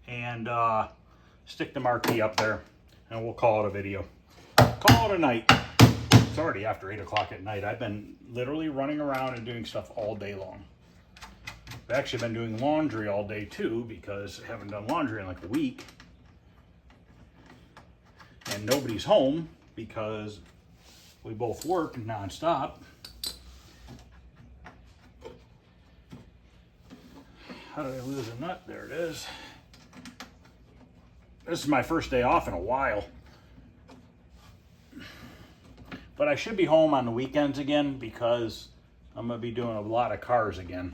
and stick the marquee up there, and we'll call it a video. Call it a night. It's already after 8 o'clock at night. I've been literally running around and doing stuff all day long. I've actually been doing laundry all day too, because I haven't done laundry in like a week. And nobody's home because we both work nonstop. How did I lose a nut? There it is. This is my first day off in a while. But I should be home on the weekends again because I'm going to be doing a lot of cars again.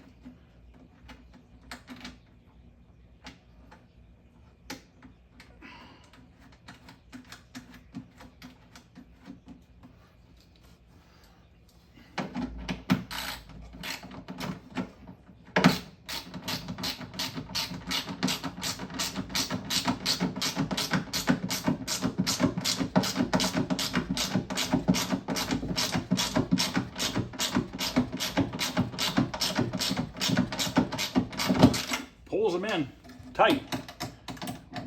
them in tight.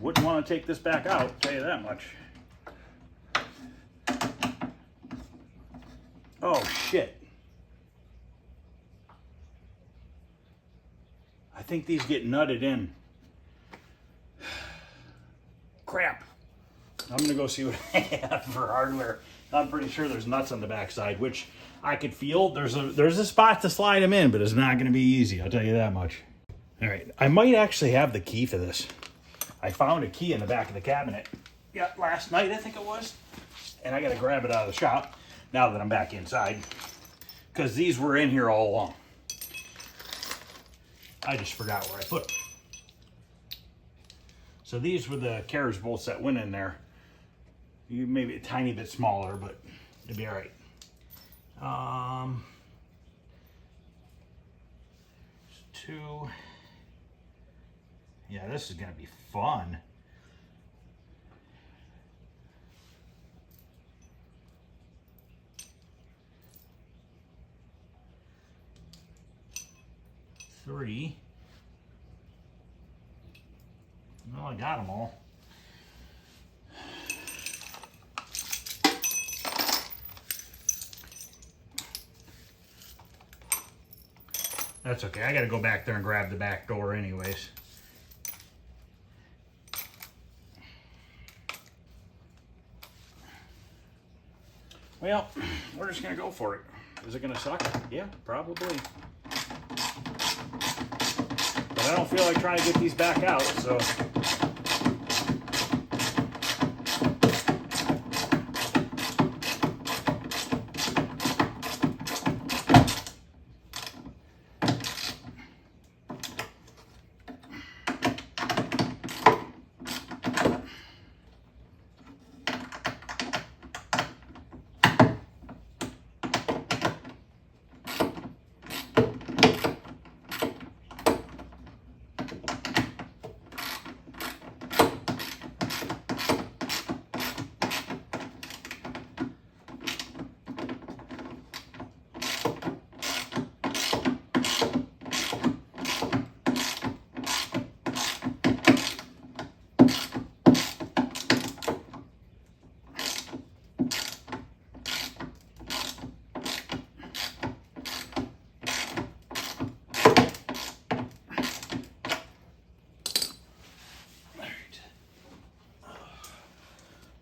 Wouldn't want to take this back out, I'll tell you that much. Oh shit. I think these get nutted in. Crap. I'm gonna go see what I have for hardware. I'm pretty sure there's nuts on the backside, which I could feel. There's a spot to slide them in, but it's not gonna be easy, I'll tell you that much. All right, I might actually have the key for this. I found a key in the back of the cabinet. Yeah, last night I think it was. And I gotta grab it out of the shop now that I'm back inside, because these were in here all along. I just forgot where I put them. So these were the carriage bolts that went in there. Maybe a tiny bit smaller, but it'd be all right. Two. Yeah, this is gonna be fun. Three. Well, I got them all. That's okay. I got to go back there and grab the back door anyways. Well, we're just going to go for it. Is it going to suck? Yeah, probably. But I don't feel like trying to get these back out, so.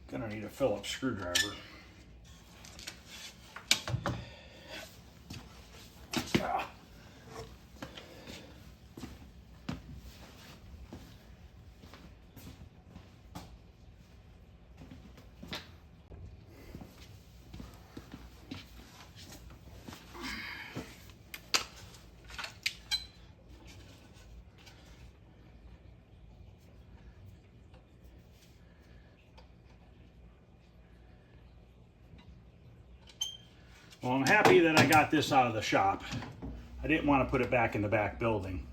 Gonna need a Phillips screwdriver. Well, I'm happy that I got this out of the shop. I didn't want to put it back in the back building.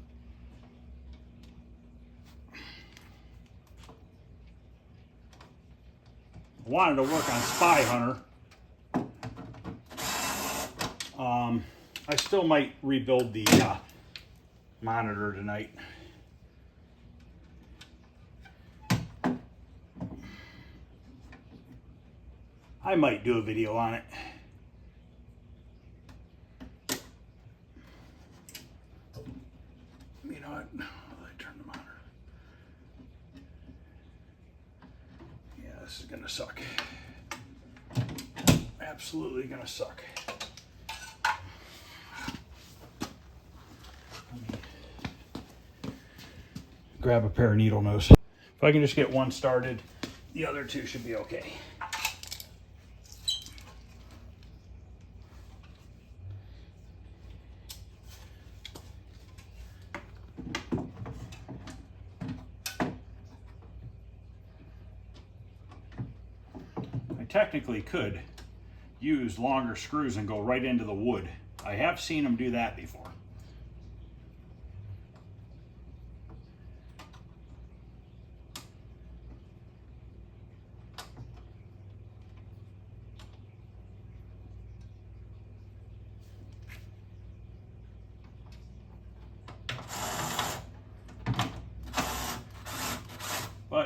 I wanted to work on Spy Hunter. I still might rebuild the monitor tonight. I might do a video on it. You know what? I turn the monitor. Yeah, this is gonna suck. Absolutely gonna suck. Grab a pair of needle nose. If I can just get one started, the other two should be okay. I technically could use longer screws and go right into the wood. I have seen them do that before.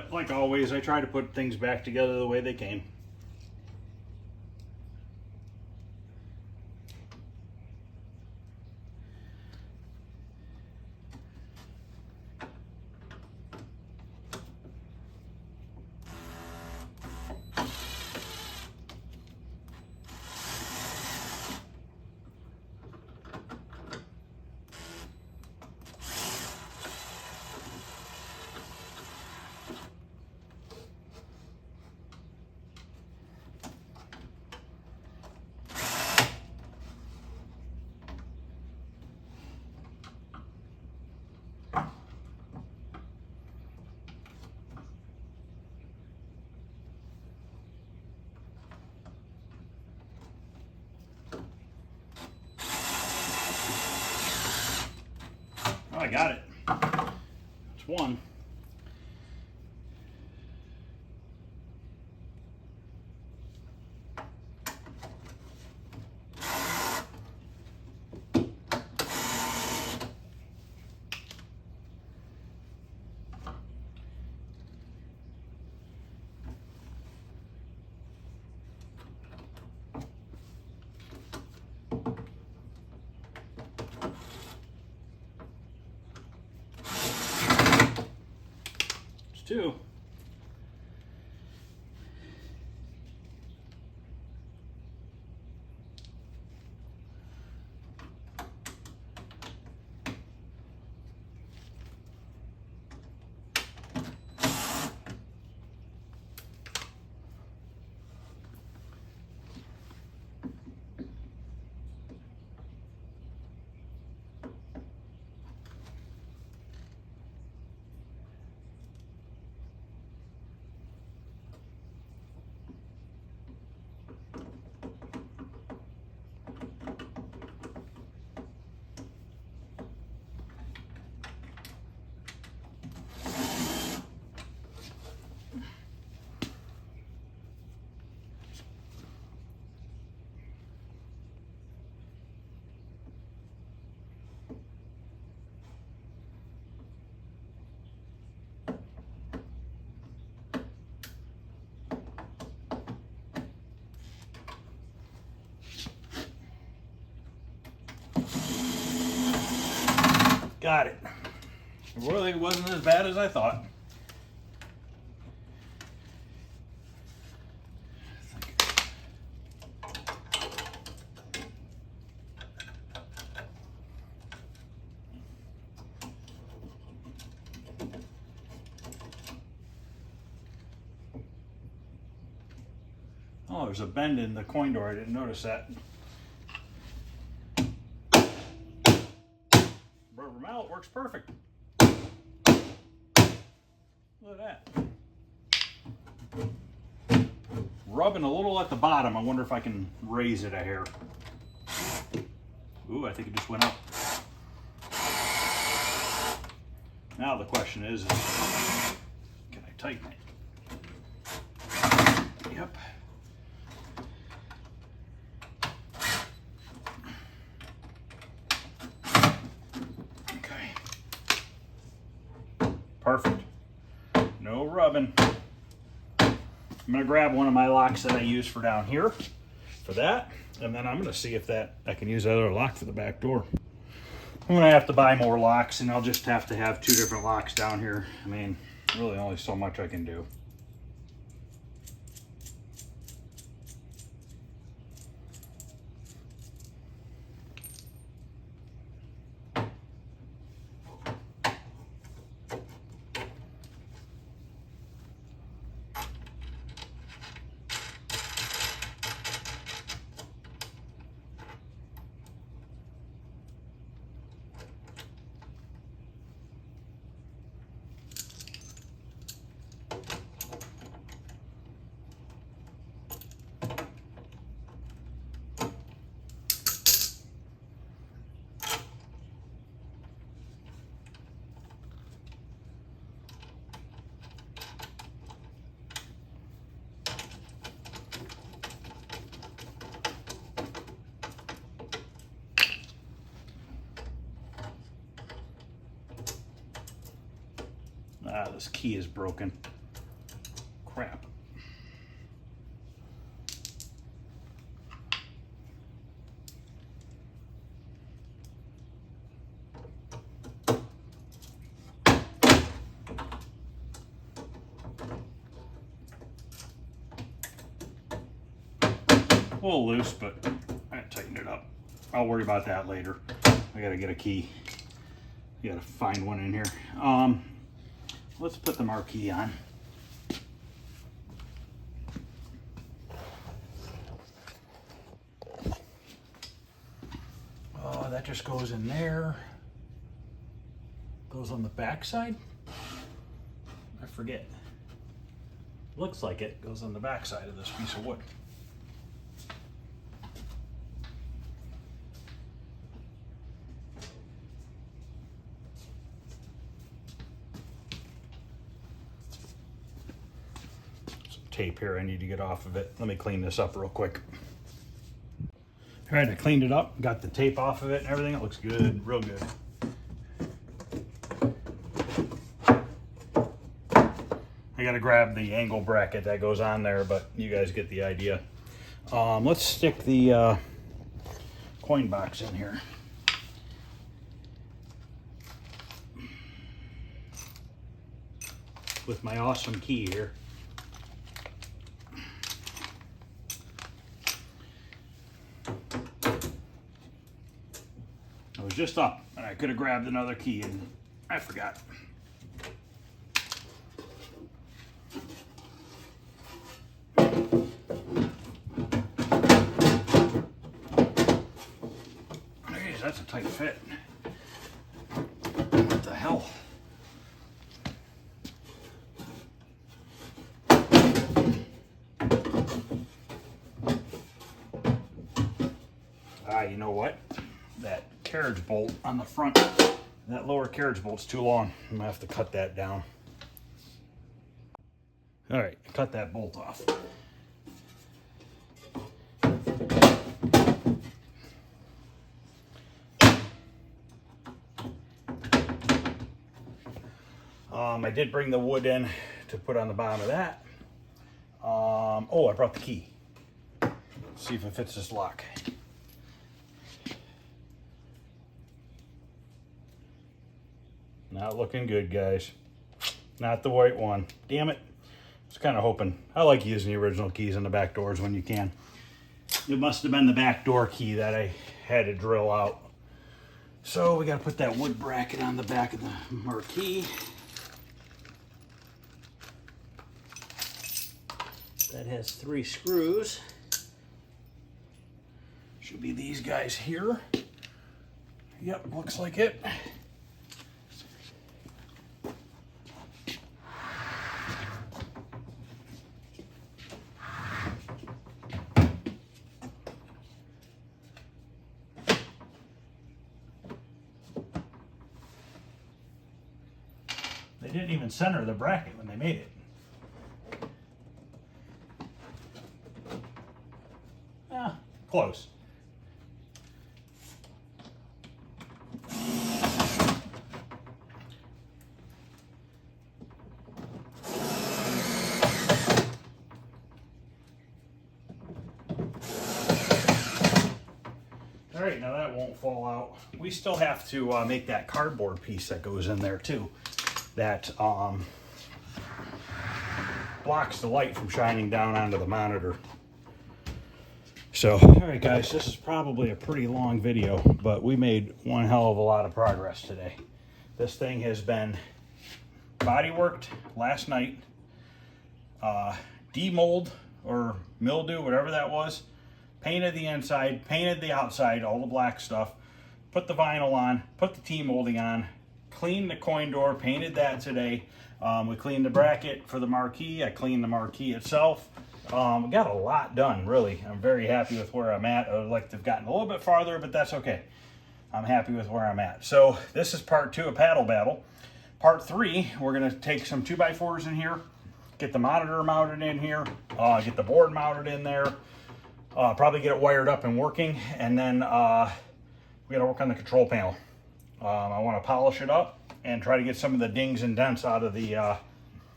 But like always, I try to put things back together the way they came. Oh, I got it. It's one. It's two. Got it. Well, it wasn't as bad as I thought. Oh, there's a bend in the coin door. I didn't notice that. Rubber mallet works perfect. Look at that. Rubbing a little at the bottom. I wonder if I can raise it a hair. Ooh, I think it just went up. Now the question is can I tighten it? Yep. Okay. Perfect. No rubbing. I'm going to grab one of my locks that I use for down here for that, and then I'm going to see if I can use that other lock for the back door. I'm going to have to buy more locks, and I'll just have to have 2 different locks down here. I mean, really only so much I can do. Ah, this key is broken. little loose, but I tightened it up. I'll worry about that later. I gotta get a key. You gotta find one in here. Let's put the marquee on. Oh, that just goes in there. Goes on the back side. I forget. Looks like it goes on the back side of this piece of wood. Some tape here I need to get off of it. Let me clean this up real quick. All right, I cleaned it up, got the tape off of it and everything. It looks good, real good. I gotta grab the angle bracket that goes on there, but you guys get the idea. Let's stick the coin box in here. With my awesome key here. I was just up and I could have grabbed another key and I forgot. Jeez, that's a tight fit. What the hell? You know what? That carriage bolt on the front, that lower carriage bolt's too long. I'm gonna have to cut that down. All right, cut that bolt off. I did bring the wood in to put on the bottom of that. Oh, I brought the key. Let's see if it fits this lock. Not looking good, guys. Not the white one. Damn it. I was kind of hoping. I like using the original keys on the back doors when you can. It must have been the back door key that I had to drill out. So we got to put that wood bracket on the back of the marquee. That has 3 screws. Should be these guys here. Yep, looks like it. They didn't even center the bracket when they made it. Close. All right, now that won't fall out. We still have to make that cardboard piece that goes in there too. That blocks the light from shining down onto the monitor. So, all right guys, this is probably a pretty long video, but we made one hell of a lot of progress today. This thing has been body worked last night, demold or mildew, whatever that was, painted the inside, painted the outside, all the black stuff, put the vinyl on, put the T-molding on, cleaned the coin door, painted that today. We cleaned the bracket for the marquee. I cleaned the marquee itself. We got a lot done, really. I'm very happy with where I'm at. I would like to have gotten a little bit farther, but that's okay. I'm happy with where I'm at. So this is part 2 of Paddle Battle. Part 3, we're gonna take some 2x4s in here, get the monitor mounted in here, get the board mounted in there, probably get it wired up and working, and then we gotta work on the control panel. I wanna polish it up and try to get some of the dings and dents out of the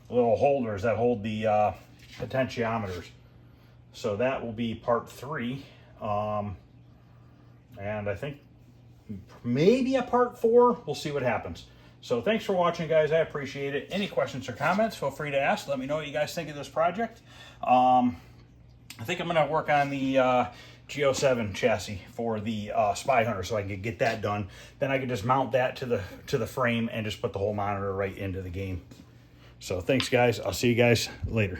little holders that hold the potentiometers. So that will be part 3. And I think maybe a part 4. We'll see what happens. So thanks for watching, guys. I appreciate it. Any questions or comments, feel free to ask. Let me know what you guys think of this project. I think I'm gonna work on the G07 chassis for the Spy Hunter so I can get that done. Then I can just mount that to the frame and just put the whole monitor right into the game. So thanks guys, I'll see you guys later.